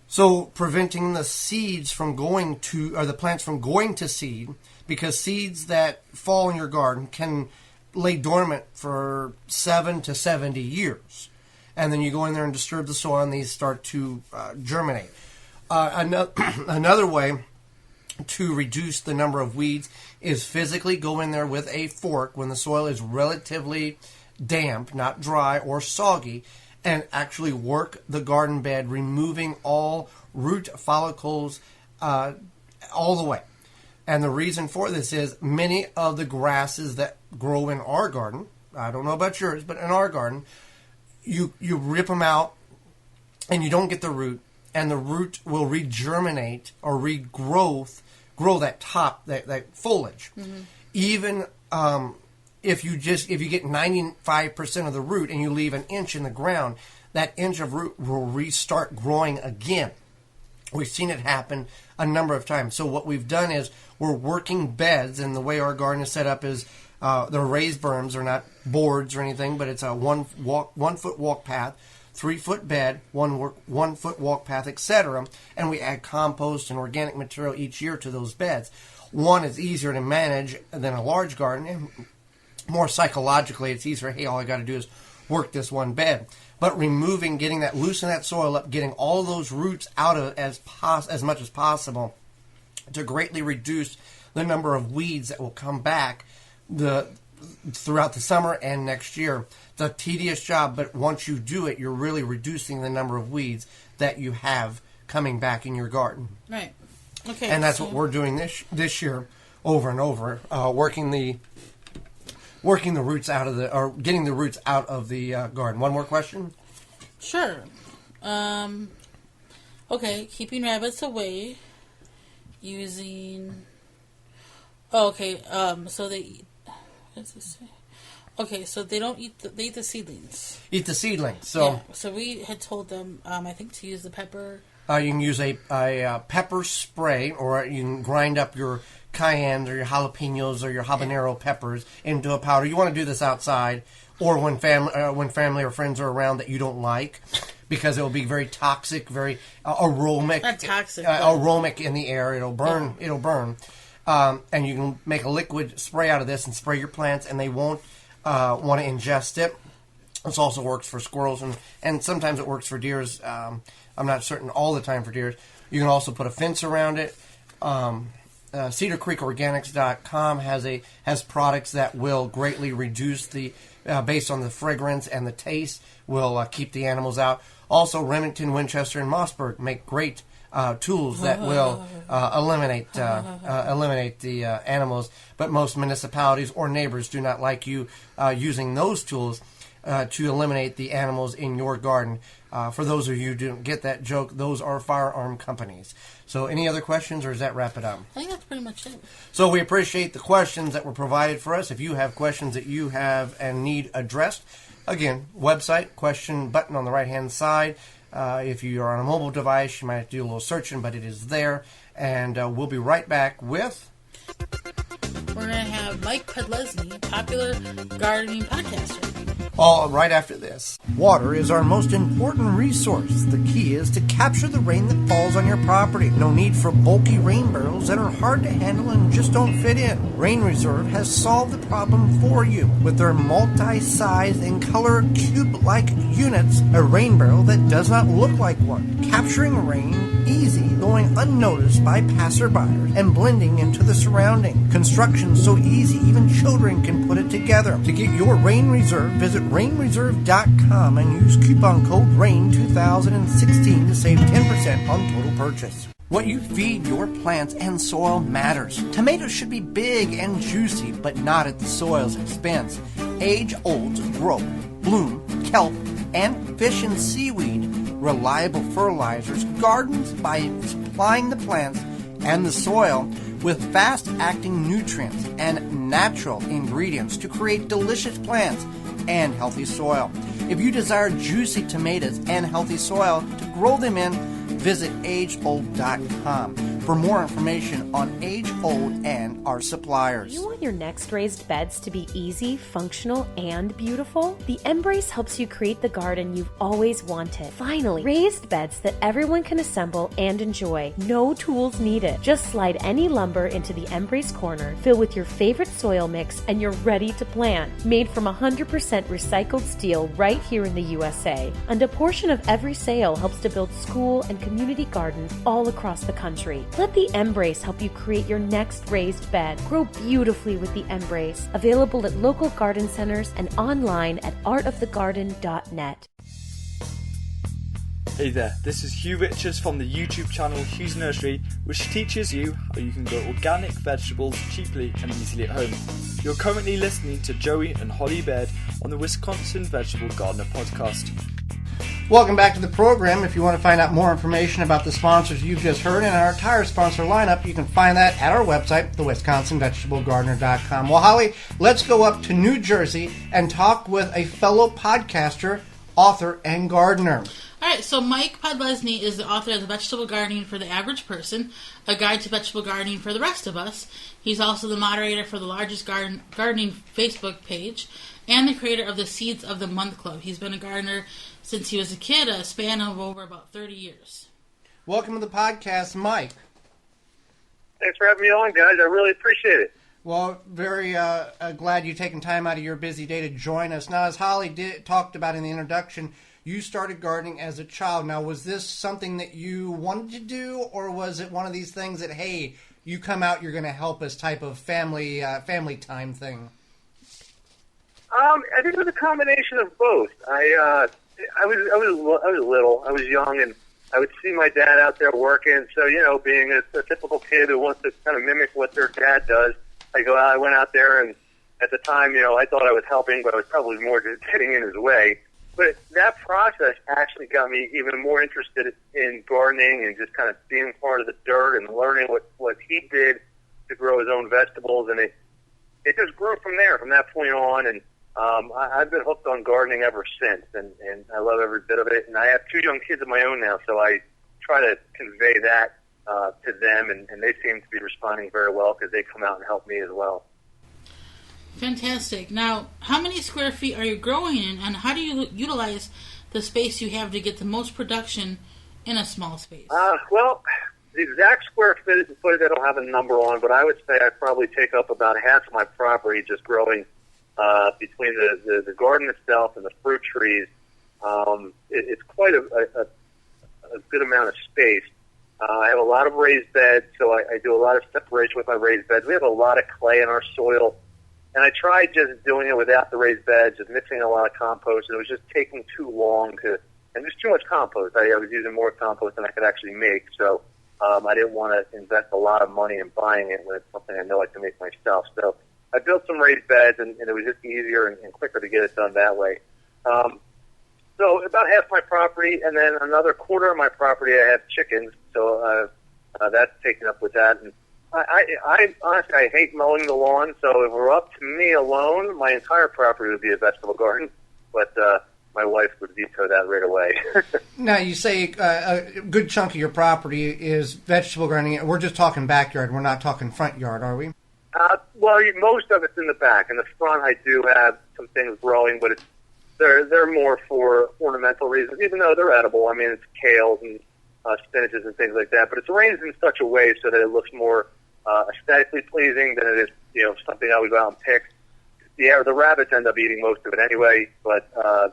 So preventing the seeds from going to, or the plants from going to seed, because seeds that fall in your garden can lay dormant for 7 to 70 years. And then you go in there and disturb the soil, and these start to germinate. Another way to reduce the number of weeds is physically go in there with a fork when the soil is relatively damp, not dry or soggy, and actually work the garden bed, removing all root follicles all the way. And the reason for this is many of the grasses that grow in our garden, I don't know about yours, but in our garden, you rip them out and you don't get the root, and the root will regerminate or grow that top, that foliage. Even if you get 95% of the root and you leave an inch in the ground, that inch of root will restart growing again. We've seen it happen a number of times. So what we've done is we're working beds, and the way our garden is set up is they're raised berms. They're not boards or anything, but it's a 1 foot walk path, 3 foot bed, 1 foot walk path, etc. And we add compost and organic material each year to those beds. One is easier to manage than a large garden, and more psychologically, it's easier. Hey, all I got to do is work this one bed. But loosen that soil up, getting all those roots out of as much as possible to greatly reduce the number of weeds that will come back throughout the summer and next year. It's a tedious job, but once you do it, you're really reducing the number of weeds that you have coming back in your garden. Right. Okay. And that's what we're doing this year, over and over, working the roots out of getting the roots out of the garden. One more question? Sure. Okay, keeping rabbits away using. Oh, okay. So they. What does this say? Okay, so they don't eat. They eat the seedlings. Eat the seedlings. So. Yeah, so we had told them, I think, to use the pepper. You can use a pepper spray, or you can grind up your cayennes or your jalapenos or your habanero peppers into a powder. You want to do this outside, or when family or friends are around that you don't like, because it will be very toxic, very aromatic. Not toxic. Aromatic in the air. It'll burn. Yeah. It'll burn. And you can make a liquid spray out of this and spray your plants, and they won't want to ingest it. This also works for squirrels, and sometimes it works for deers. I'm not certain all the time for deers. You can also put a fence around it. CedarCreekOrganics.com has products that will greatly reduce based on the fragrance and the taste, will keep the animals out. Also, Remington, Winchester, and Mossberg make great tools that will eliminate the animals. But most municipalities or neighbors do not like you using those tools to eliminate the animals in your garden. For those of you who didn't get that joke, those are firearm companies. So any other questions, or does that wrap it up? I think that's pretty much it. So we appreciate the questions that were provided for us. If you have questions that you have and need addressed, again, website, question button on the right-hand side. If you are on a mobile device, you might have to do a little searching, but it is there. And we'll be right back with... We're going to have Mike Podlesney, popular gardening podcaster. All right after this. Water is our most important resource. The key is to capture the rain that falls on your property. No need for bulky rain barrels that are hard to handle and just don't fit in. Rain Reserve has solved the problem for you with their multi-size and color cube-like units. A rain barrel that does not look like one. Capturing rain easy, going unnoticed by passerbyers and blending into the surrounding. Construction so easy, even children can put it together. To get your Rain Reserve, visit rainreserve.com and use coupon code RAIN2016 to save 10% on total purchase. What you feed your plants and soil matters. Tomatoes should be big and juicy, but not at the soil's expense. Age-olds grow, bloom, kelp, and fish and seaweed. Reliable fertilizers. Gardens by supplying the plants and the soil with fast-acting nutrients and natural ingredients to create delicious plants and healthy soil. If you desire juicy tomatoes and healthy soil to grow them in, visit ageold.com for more information on Age Old and our suppliers. You want your next raised beds to be easy, functional, and beautiful? The Embrace helps you create the garden you've always wanted. Finally, raised beds that everyone can assemble and enjoy. No tools needed. Just slide any lumber into the Embrace corner, fill with your favorite soil mix, and you're ready to plant. Made from 100% recycled steel right here in the USA. And a portion of every sale helps to build school and community gardens all across the country. Let the Embrace help you create your next raised bed. Grow beautifully with the Embrace. Available at local garden centers and online at artofthegarden.net. Hey there, this is Hugh Richards from the YouTube channel Hugh's Nursery, which teaches you how you can grow organic vegetables cheaply and easily at home. You're currently listening to Joey and Holly Baird on the Wisconsin Vegetable Gardener podcast. Welcome back to the program. If you want to find out more information about the sponsors you've just heard and our entire sponsor lineup, you can find that at our website, thewisconsinvegetablegardener.com. Well, Holly, let's go up to New Jersey and talk with a fellow podcaster, author, and gardener. All right, so Mike Podlesney is the author of The Vegetable Gardening for the Average Person, a guide to vegetable gardening for the rest of us. He's also the moderator for the largest gardening Facebook page and the creator of the Seeds of the Month Club. He's been a gardener since he was a kid, a span of over about 30 years. Welcome to the podcast, Mike. Thanks for having me on, guys. I really appreciate it. Well, very glad you've taken time out of your busy day to join us. Now, as Holly talked about in the introduction, you started gardening as a child. Now, was this something that you wanted to do, or was it one of these things that, hey, you come out, you're going to help us type of family time thing? I think it was a combination of both. I was little. I was young, and I would see my dad out there working. So, being a typical kid who wants to kind of mimic what their dad does, I went out there, and at the time, I thought I was helping, but I was probably more just getting in his way. But that process actually got me even more interested in gardening and just kind of being part of the dirt and learning what he did to grow his own vegetables. And it just grew from there, from that point on. And I've been hooked on gardening ever since, and I love every bit of it. And I have 2 young kids of my own now, so I try to convey that to them, and they seem to be responding very well because they come out and help me as well. Fantastic. Now, how many square feet are you growing in, and how do you utilize the space you have to get the most production in a small space? Well, the exact square footage I don't have a number on, but I would say I probably take up about half of my property just growing between the garden itself and the fruit trees. It's quite a good amount of space. I have a lot of raised beds, so I do a lot of separation with my raised beds. We have a lot of clay in our soil. And I tried just doing it without the raised beds, just mixing a lot of compost, and it was just taking too long and there's too much compost. I was using more compost than I could actually make, so I didn't want to invest a lot of money in buying it when it's something I know I can make myself. So I built some raised beds, and it was just easier and quicker to get it done that way. So about half my property, and then another quarter of my property I have chickens, so that's taken up with that. And I honestly, I hate mowing the lawn, so if it were up to me alone, my entire property would be a vegetable garden, but my wife would veto that right away. Now, you say a good chunk of your property is vegetable gardening. We're just talking backyard. We're not talking front yard, are we? Well, most of it's in the back. In the front, I do have some things growing, but they're more for ornamental reasons, even though they're edible. I mean, it's kales and spinaches and things like that, but it's arranged in such a way so that it looks more aesthetically pleasing than it is, something I would go out and pick. The rabbits end up eating most of it anyway, but I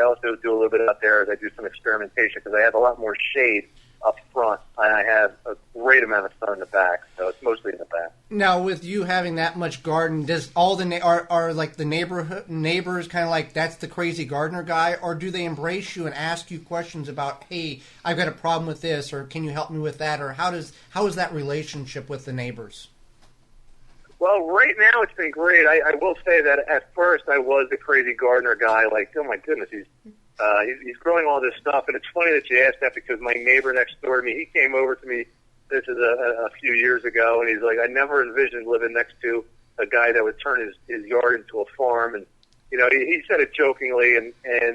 also do a little bit out there as I do some experimentation because I have a lot more shade up front, and I have a great amount of sun in the back, so it's mostly in the back. Now, with you having that much garden, does all the are like the neighbors kind of like that's the crazy gardener guy, or do they embrace you and ask you questions about, hey, I've got a problem with this, or can you help me with that, or how is that relationship with the neighbors? Well, right now it's been great. I will say that at first I was the crazy gardener guy, like, oh my goodness, he's He's growing all this stuff, and it's funny that you asked that because my neighbor next door to me, he came over to me, this is a few years ago, and he's like, I never envisioned living next to a guy that would turn his yard into a farm. And, you know, he said it jokingly, and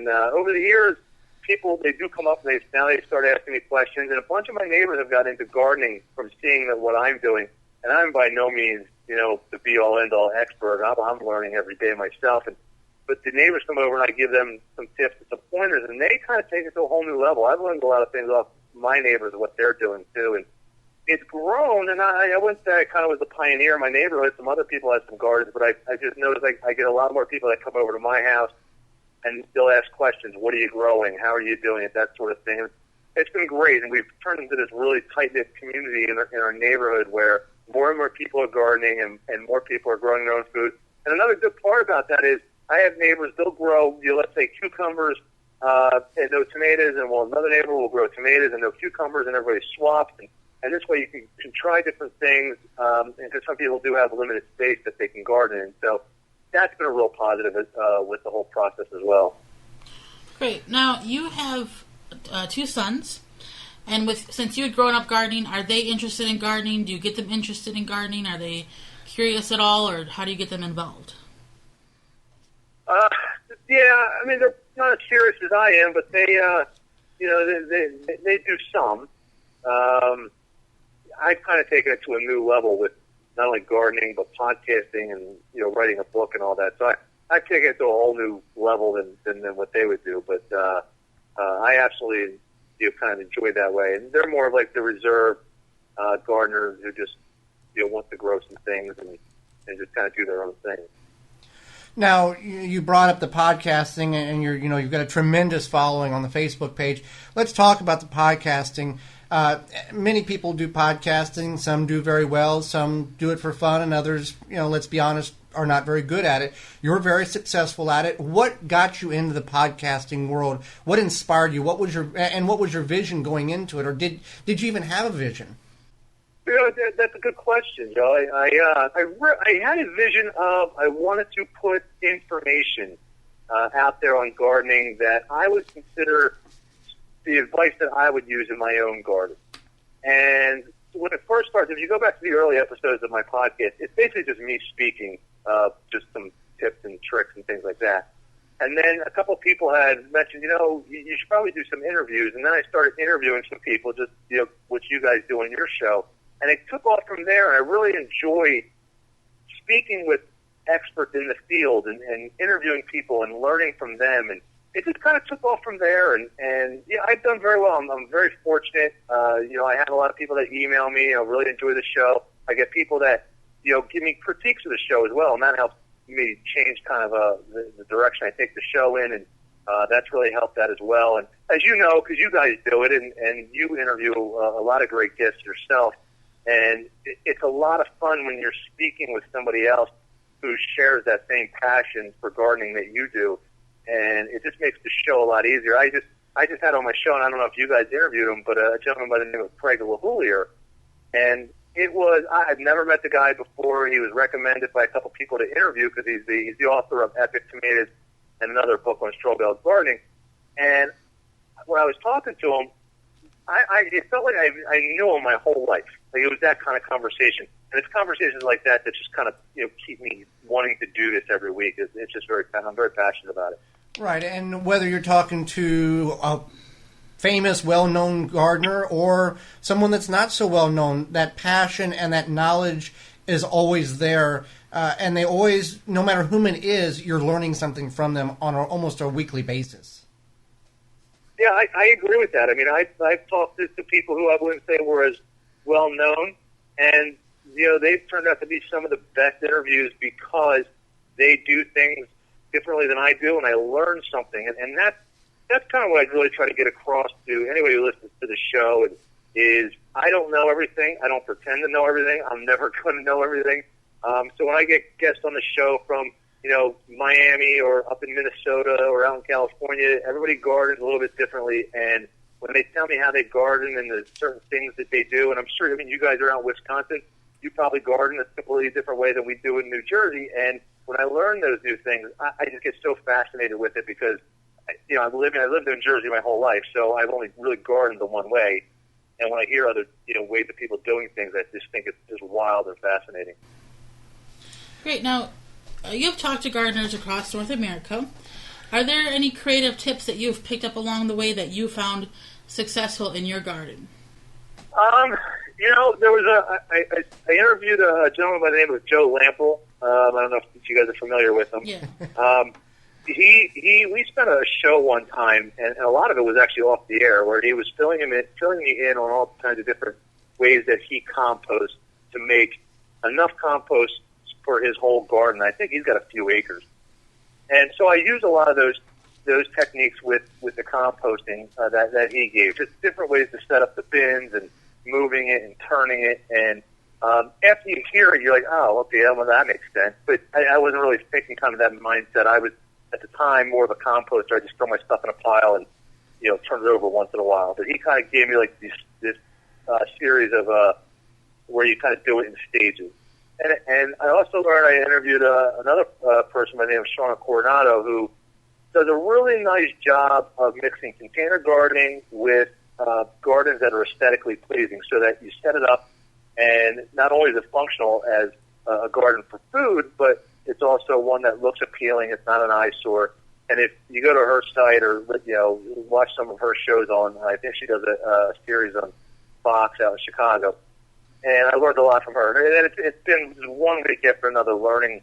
over the years, people, they do come up, and now they start asking me questions, and a bunch of my neighbors have got into gardening from seeing what I'm doing, and I'm by no means, you know, the be-all, end-all expert. I'm learning every day myself, but the neighbors come over, and I give them some tips and some pointers, and they kind of take it to a whole new level. I've learned a lot of things off my neighbors, what they're doing, too, and it's grown, and I wouldn't say I kind of was the pioneer in my neighborhood. Some other people had some gardens, but I just noticed I get a lot more people that come over to my house, and they'll ask questions. What are you growing? How are you doing it? That sort of thing. It's been great, and we've turned into this really tight-knit community in our neighborhood where more and more people are gardening and more people are growing their own food. And another good part about that is I have neighbors, they'll grow, you know, let's say cucumbers and no tomatoes, and another neighbor will grow tomatoes and no cucumbers, and everybody swaps. And this way you can try different things, and because some people do have limited space that they can garden in. So that's been a real positive with the whole process as well. Great. Now, you have 2 sons, and since you had grown up gardening, are they interested in gardening? Do you get them interested in gardening? Are they curious at all, or how do you get them involved? Yeah, I mean, they're not as serious as I am, but they, you know, they do some. I've kind of taken it to a new level with not only gardening, but podcasting and, you know, writing a book and all that. So I've taken it to a whole new level than what they would do. But I absolutely kind of enjoy that way. And they're more like the reserve gardeners who just, you know, want to grow some things and just kind of do their own thing. Now, you brought up the podcasting, and you've got a tremendous following on the Facebook page. Let's talk about the podcasting. Many people do podcasting. Some do very well. Some do it for fun, and others, you know, let's be honest, are not very good at it. You're very successful at it. What got you into the podcasting world? What inspired you? What was your vision going into it, or did you even have a vision? You know, that's a good question, Joe. I had a vision of I wanted to put information out there on gardening that I would consider the advice that I would use in my own garden. And when it first started, if you go back to the early episodes of my podcast, it's basically just me speaking, just some tips and tricks and things like that. And then a couple of people had mentioned, you know, you should probably do some interviews. And then I started interviewing some people, just, you know, what you guys do on your show. And it took off from there, and I really enjoy speaking with experts in the field and interviewing people and learning from them. And it just kind of took off from there. And yeah, I've done very well. I'm very fortunate. You know, I have a lot of people that email me. I really enjoy the show. I get people that, you know, give me critiques of the show as well, and that helps me change kind of the direction I take the show in. And that's really helped that as well. And as you know, because you guys do it, and you interview a lot of great guests yourself, and it's a lot of fun when you're speaking with somebody else who shares that same passion for gardening that you do, and it just makes the show a lot easier. I just had on my show, and I don't know if you guys interviewed him, but a gentleman by the name of Craig LaHoulier, and I've never met the guy before. He was recommended by a couple people to interview because he's the author of Epic Tomatoes and another book on straw bale gardening. And when I was talking to him, it felt like I knew him my whole life. Like, it was that kind of conversation. And it's conversations like that just kind of, you know, keep me wanting to do this every week. It's just I'm very passionate about it. Right, and whether you're talking to a famous, well-known gardener or someone that's not so well-known, that passion and that knowledge is always there. And they always, no matter whom it is, you're learning something from them on almost a weekly basis. Yeah, I agree with that. I mean, I've talked to people who I wouldn't say were as well-known, and, you know, they've turned out to be some of the best interviews because they do things differently than I do, and I learn something. And that's kind of what I really try to get across to anybody who listens to the show is I don't know everything. I don't pretend to know everything. I'm never going to know everything. So when I get guests on the show from, you know, Miami or up in Minnesota or out in California, everybody gardens a little bit differently. And when they tell me how they garden and the certain things that they do, and I'm sure, I mean, you guys are out in Wisconsin, you probably garden a completely different way than we do in New Jersey. And when I learn those new things, I just get so fascinated with it because I lived in Jersey my whole life, so I've only really gardened the one way. And when I hear other, ways of people doing things, I just think it's just wild and fascinating. Great. Now, you've talked to gardeners across North America. Are there any creative tips that you've picked up along the way that you found successful in your garden? There was I interviewed a gentleman by the name of Joe Lample. I don't know if you guys are familiar with him. Yeah. We spent a show one time, and a lot of it was actually off the air, where he was filling me in on all kinds of different ways that he composts to make enough compost for his whole garden. I think he's got a few acres. And so I use a lot of those techniques with the composting that he gave. Just different ways to set up the bins and moving it and turning it. And after you hear it, you're like, oh, okay, well, that makes sense. But I wasn't really thinking kind of that mindset. I was, at the time, more of a composter. I just throw my stuff in a pile and, turn it over once in a while. But he kind of gave me like this series of where you kind of do it in stages. And I also learned, I interviewed another person by the name of Shauna Coronado, who does a really nice job of mixing container gardening with gardens that are aesthetically pleasing, so that you set it up, and not only is it functional as a garden for food, but it's also one that looks appealing. It's not an eyesore. And if you go to her site or watch some of her shows on, I think she does a series on Fox out in Chicago. And I learned a lot from her. And it's been one week after another learning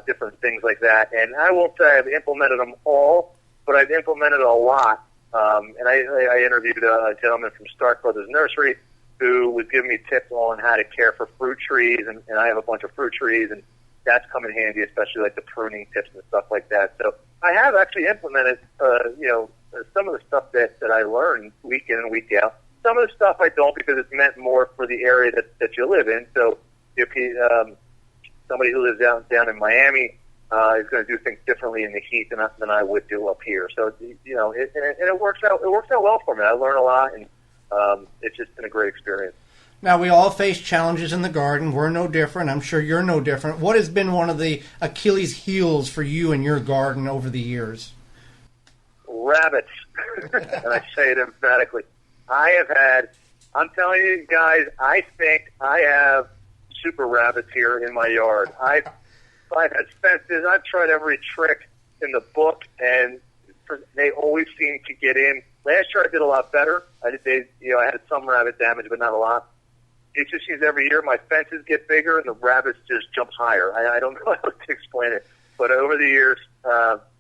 different things like that. And I won't say I've implemented them all, but I've implemented a lot. And I interviewed a gentleman from Stark Brothers Nursery who was giving me tips on how to care for fruit trees. And I have a bunch of fruit trees, and that's come in handy, especially like the pruning tips and stuff like that. So I have actually implemented, some of the stuff that I learned week in and week out. Some of the stuff I don't, because it's meant more for the area that you live in. So if somebody who lives down in Miami is going to do things differently in the heat than I would do up here. So it works out. It works out well for me. I learn a lot, and it's just been a great experience. Now, we all face challenges in the garden. We're no different. I'm sure you're no different. What has been one of the Achilles heels for you in your garden over the years? Rabbits, and I say it emphatically. I'm telling you guys, I think I have super rabbits here in my yard. I've had fences. I've tried every trick in the book, and they always seem to get in. Last year I did a lot better. I had some rabbit damage, but not a lot. It just seems every year my fences get bigger and the rabbits just jump higher. I don't know how to explain it, but over the years,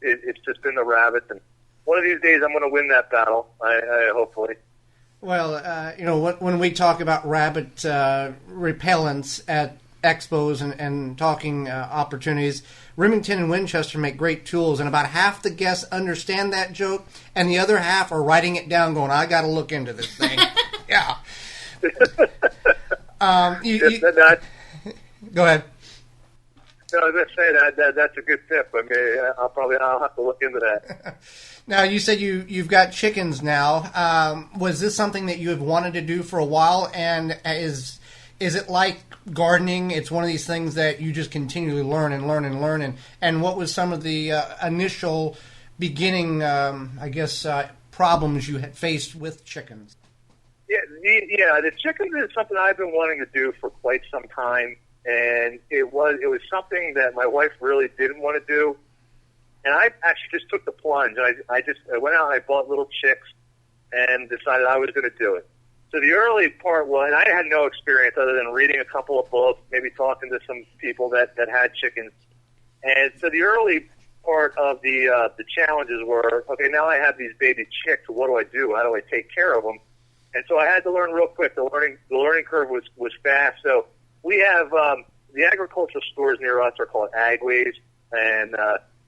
it's just been the rabbits. And one of these days I'm going to win that battle. I hopefully. Well, when we talk about rabbit repellents at expos and talking opportunities, Remington and Winchester make great tools, and about half the guests understand that joke, and the other half are writing it down going, I got to look into this thing. Yeah. Go ahead. No, I was going to say that's a good tip. I mean, I'll have to look into that. Now, you said you've got chickens now. Was this something that you have wanted to do for a while? And is it like gardening? It's one of these things that you just continually learn and learn and learn. And what was some of the initial beginning, problems you had faced with chickens? Yeah, the chickens is something I've been wanting to do for quite some time. And it was something that my wife really didn't want to do. And I actually just took the plunge. I went out and I bought little chicks and decided I was going to do it. So the early part was, and I had no experience other than reading a couple of books, maybe talking to some people that had chickens. And so the early part of the challenges were, okay, now I have these baby chicks. What do I do? How do I take care of them? And so I had to learn real quick. The learning curve was fast. So we have the agricultural stores near us are called Agways, and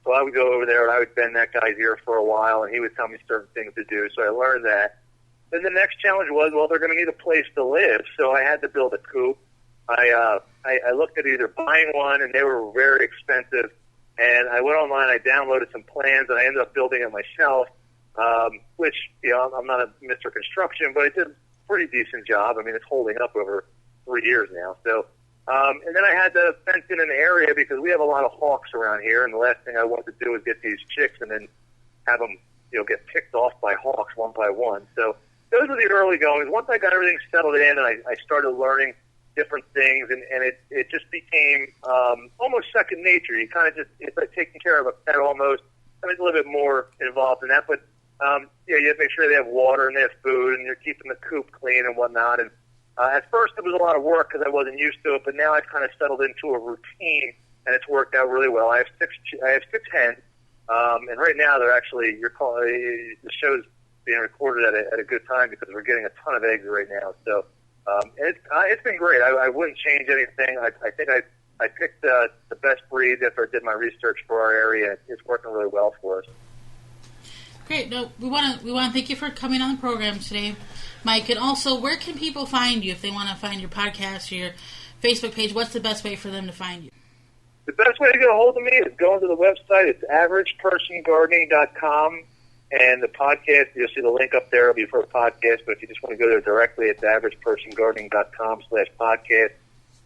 so I would go over there and I would bend that guy's ear for a while, and he would tell me certain things to do. So I learned that. Then the next challenge was, well, they're going to need a place to live, so I had to build a coop. I looked at either buying one, and they were very expensive, and I went online, I downloaded some plans, and I ended up building it myself, which, I'm not a Mr. Construction, but I did a pretty decent job. I mean, it's holding up over 3 years now. So, and then I had to fence in an area because we have a lot of hawks around here, and the last thing I wanted to do was get these chicks and then have them get picked off by hawks one by one. So those were the early goings. Once I got everything settled in and I started learning different things, and it just became almost second nature. You kind of just, it's like taking care of a pet almost. I mean, it's a little bit more involved in that, but you have to make sure they have water and they have food, and you're keeping the coop clean and whatnot. And at first it was a lot of work because I wasn't used to it, but now I've kind of settled into a routine, and it's worked out really well. I have six hens, and right now they're actually, the show's being recorded at a good time because we're getting a ton of eggs right now. So it's been great. I wouldn't change anything. I think I picked the best breed after I did my research for our area. It's working really well for us. Great. No, we want to thank you for coming on the program today, Mike. And also, where can people find you if they want to find your podcast or your Facebook page? What's the best way for them to find you? The best way to get a hold of me is going to the website. It's averagepersongardening.com. And the podcast, you'll see the link up there. It'll be for a podcast. But if you just want to go there directly, it's averagepersongardening.com/podcast.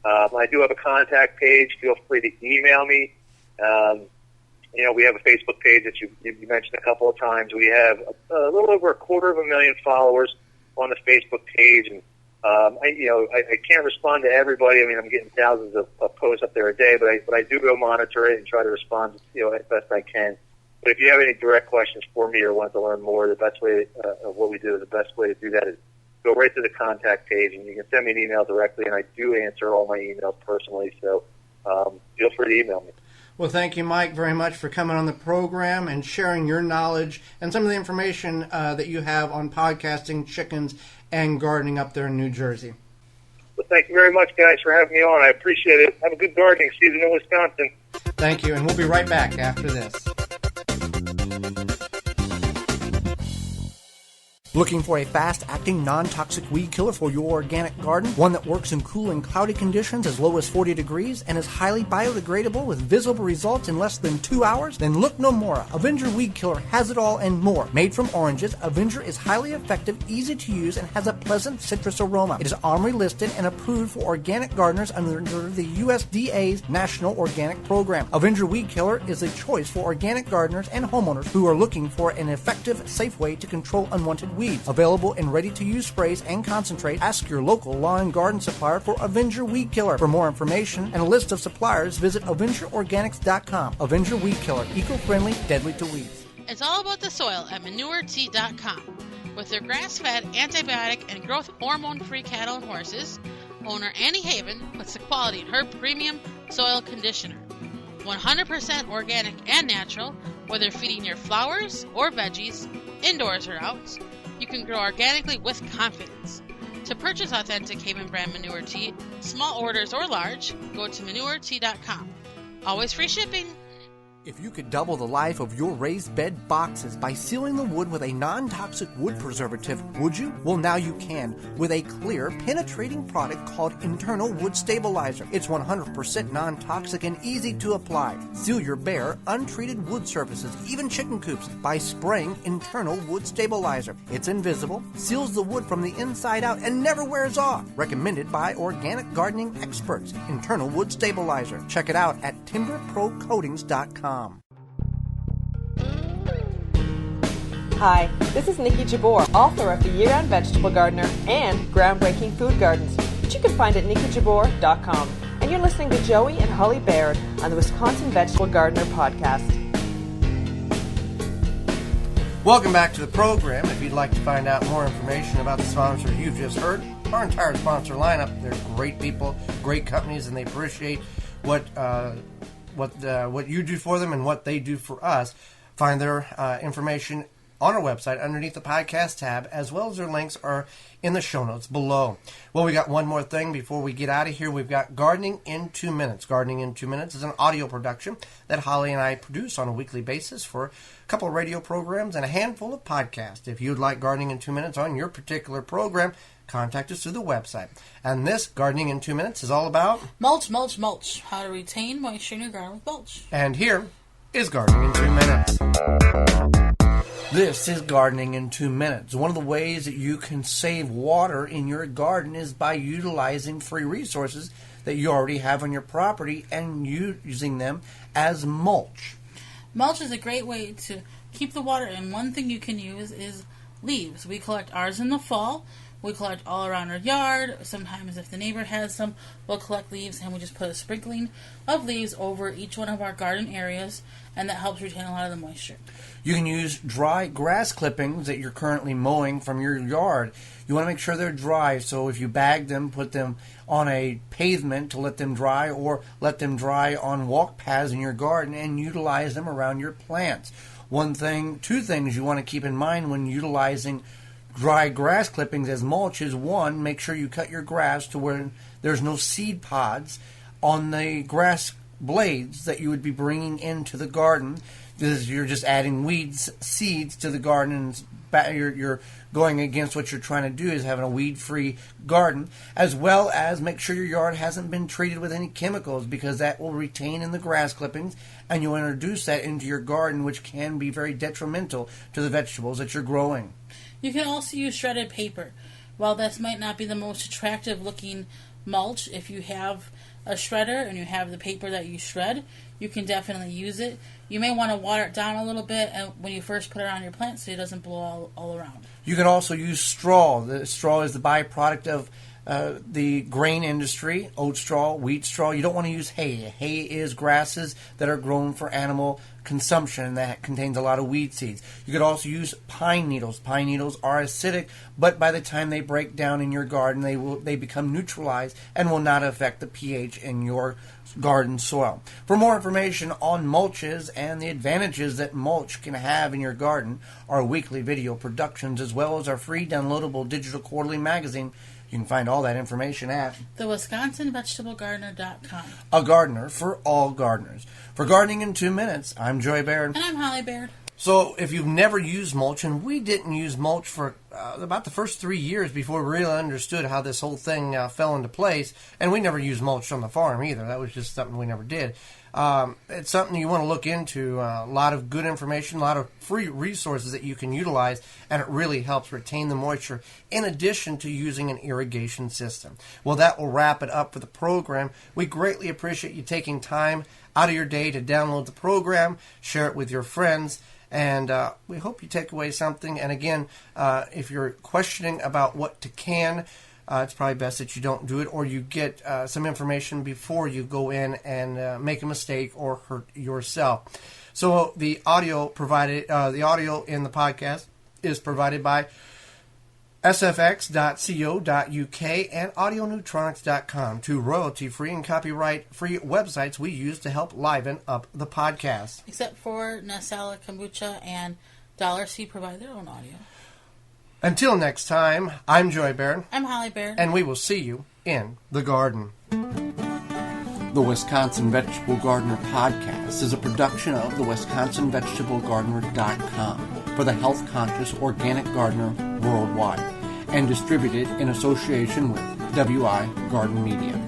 I do have a contact page. Feel free to email me. We have a Facebook page that you mentioned a couple of times. We have a little over 250,000 followers on the Facebook page, and I can't respond to everybody. I mean, I'm getting thousands of posts up there a day, but I do go monitor it and try to respond, as best I can. But if you have any direct questions for me or want to learn more, the best way of what we do, the best way to do that is go right to the contact page, and you can send me an email directly, and I do answer all my emails personally. So feel free to email me. Well, thank you, Mike, very much for coming on the program and sharing your knowledge and some of the information that you have on podcasting, chickens, and gardening up there in New Jersey. Well, thank you very much, guys, for having me on. I appreciate it. Have a good gardening season in Wisconsin. Thank you, and we'll be right back after this. Looking for a fast-acting, non-toxic weed killer for your organic garden? One that works in cool and cloudy conditions as low as 40 degrees and is highly biodegradable with visible results in less than 2 hours? Then look no more. Avenger Weed Killer has it all and more. Made from oranges, Avenger is highly effective, easy to use, and has a pleasant citrus aroma. It is OMRI listed and approved for organic gardeners under the USDA's National Organic Program. Avenger Weed Killer is a choice for organic gardeners and homeowners who are looking for an effective, safe way to control unwanted weeds. Available in ready-to-use sprays and concentrate. Ask your local lawn and garden supplier for Avenger Weed Killer. For more information and a list of suppliers, visit AvengerOrganics.com. Avenger Weed Killer, eco-friendly, deadly to weeds. It's all about the soil at ManureT.com. With their grass-fed, antibiotic, and growth hormone-free cattle and horses, owner Annie Haven puts the quality in her premium soil conditioner. 100% organic and natural, whether feeding your flowers or veggies, indoors or out, you can grow organically with confidence. To purchase authentic Haven brand Manure Tea, small orders or large, go to ManureT.com. Always free shipping. If you could double the life of your raised bed boxes by sealing the wood with a non-toxic wood preservative, would you? Well, now you can with a clear, penetrating product called Internal Wood Stabilizer. It's 100% non-toxic and easy to apply. Seal your bare, untreated wood surfaces, even chicken coops, by spraying Internal Wood Stabilizer. It's invisible, seals the wood from the inside out, and never wears off. Recommended by organic gardening experts. Internal Wood Stabilizer. Check it out at timberprocoatings.com. Hi, this is Nikki Jabor, author of The Year-Round Vegetable Gardener and Groundbreaking Food Gardens, which you can find at nikkijabor.com. And you're listening to Joey and Holly Baird on the Wisconsin Vegetable Gardener Podcast. Welcome back to the program. If you'd like to find out more information about the sponsors you've just heard, our entire sponsor lineup, they're great people, great companies, and they appreciate what you do for them and what they do for us. Find their information on our website underneath the podcast tab, as well as their links are in the show notes below. Well, we got one more thing before we get out of here. We've got Gardening in 2 Minutes. Gardening in 2 Minutes is an audio production that Holly and I produce on a weekly basis for a couple of radio programs and a handful of podcasts. If you'd like Gardening in 2 Minutes on your particular program, contact us through the website. And this Gardening in 2 Minutes is all about mulch. How to retain moisture in your garden with mulch. And here is Gardening in 2 Minutes. This is Gardening in 2 Minutes. One of the ways that you can save water in your garden is by utilizing free resources that you already have on your property and using them as mulch. Mulch is a great way to keep the water in. One thing you can use is leaves. We collect ours in the fall. We collect all around our yard. Sometimes if the neighbor has some, we'll collect leaves and we just put a sprinkling of leaves over each one of our garden areas, and that helps retain a lot of the moisture. You can use dry grass clippings that you're currently mowing from your yard. You want to make sure they're dry, so if you bag them, put them on a pavement to let them dry, or let them dry on walk paths in your garden and utilize them around your plants. Two things you want to keep in mind when utilizing dry grass clippings as mulch is, one, make sure you cut your grass to where there's no seed pods on the grass blades that you would be bringing into the garden. You're just adding seeds to the garden, and you're going against what you're trying to do is having a weed-free garden, as well as make sure your yard hasn't been treated with any chemicals, because that will retain in the grass clippings, and you'll introduce that into your garden, which can be very detrimental to the vegetables that you're growing. You can also use shredded paper. While this might not be the most attractive looking mulch, if you have a shredder and you have the paper that you shred, you can definitely use it. You may want to water it down a little bit when you first put it on your plant so it doesn't blow all around. You can also use straw. The straw is the byproduct of the grain industry, oat straw, wheat straw. You don't want to use hay. Hay is grasses that are grown for animal consumption, and that contains a lot of weed seeds. You could also use pine needles. Pine needles are acidic, but by the time they break down in your garden, they become neutralized and will not affect the pH in your garden soil. For more information on mulches and the advantages that mulch can have in your garden, our weekly video productions, as well as our free downloadable digital quarterly magazine, you can find all that information at thewisconsinvegetablegardener.com. A gardener for all gardeners. For Gardening in 2 Minutes, I'm Joy Baird. And I'm Holly Baird. So if you've never used mulch, and we didn't use mulch for about the first 3 years before we really understood how this whole thing fell into place, and we never used mulch on the farm either. That was just something we never did. It's something you want to look into. A lot of good information, a lot of free resources that you can utilize, and it really helps retain the moisture in addition to using an irrigation system. Well, that will wrap it up for the program. We greatly appreciate you taking time out of your day to download the program, share it with your friends, and we hope you take away something. And again, if you're questioning about what to can, it's probably best that you don't do it, or you get some information before you go in and make a mistake or hurt yourself. So the audio in the podcast is provided by sfx.co.uk and audioneutronics.com, two royalty-free and copyright-free websites we use to help liven up the podcast. Except for Nasala Kombucha and Dollar Seed provide their own audio. Until next time, I'm Joy Baird. I'm Holly Baird. And we will see you in the garden. The Wisconsin Vegetable Gardener Podcast is a production of the WisconsinVegetableGardener.com for the health-conscious organic gardener worldwide, and distributed in association with WI Garden Media.